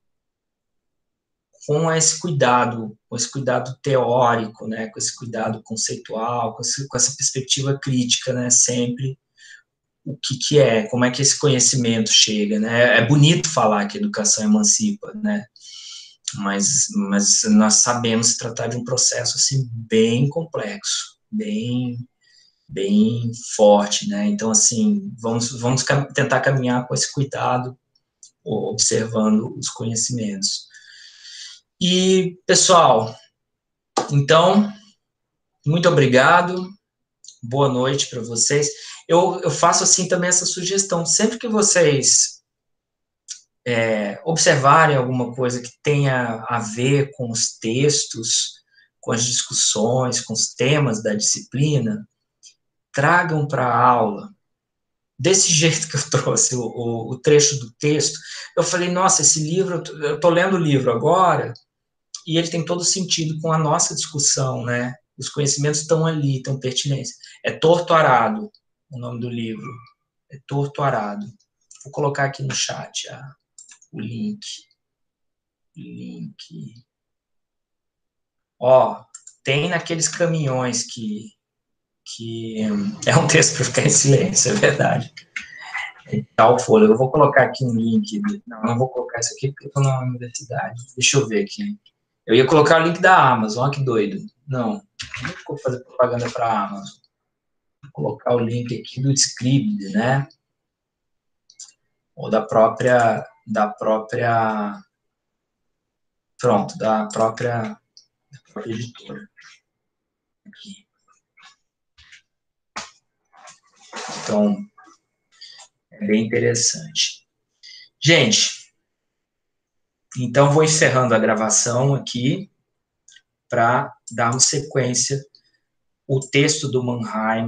com esse cuidado teórico, né, com esse cuidado conceitual, com essa perspectiva crítica, né, sempre o que é, como é que esse conhecimento chega, né? É bonito falar que a educação emancipa, né? Mas nós sabemos se tratar de um processo assim bem complexo, bem forte, né? Então assim, vamos tentar caminhar com esse cuidado, observando os conhecimentos. E pessoal, então muito obrigado. Boa noite para vocês. Eu faço assim também essa sugestão, sempre que vocês observarem alguma coisa que tenha a ver com os textos, com as discussões, com os temas da disciplina, tragam para a aula, desse jeito que eu trouxe o trecho do texto. Eu falei, nossa, esse livro, eu estou lendo o livro agora, e ele tem todo sentido com a nossa discussão, né? Os conhecimentos estão ali, estão pertinentes. É Torturado, o nome do livro. É Torturado. Vou colocar aqui no chat o link. Ó, tem naqueles caminhões que é um texto para ficar em silêncio, é verdade. Tal folha. Eu vou colocar aqui um link. Não vou colocar isso aqui porque eu estou na universidade. Deixa eu ver aqui. Eu ia colocar o link da Amazon, olha que doido. Não vou fazer propaganda para a Amazon. Vou colocar o link aqui do Scribd, né? Ou da própria, pronto, da própria editora. Aqui. Então, é bem interessante. Gente, então vou encerrando a gravação aqui para darmos sequência. O texto do Mannheim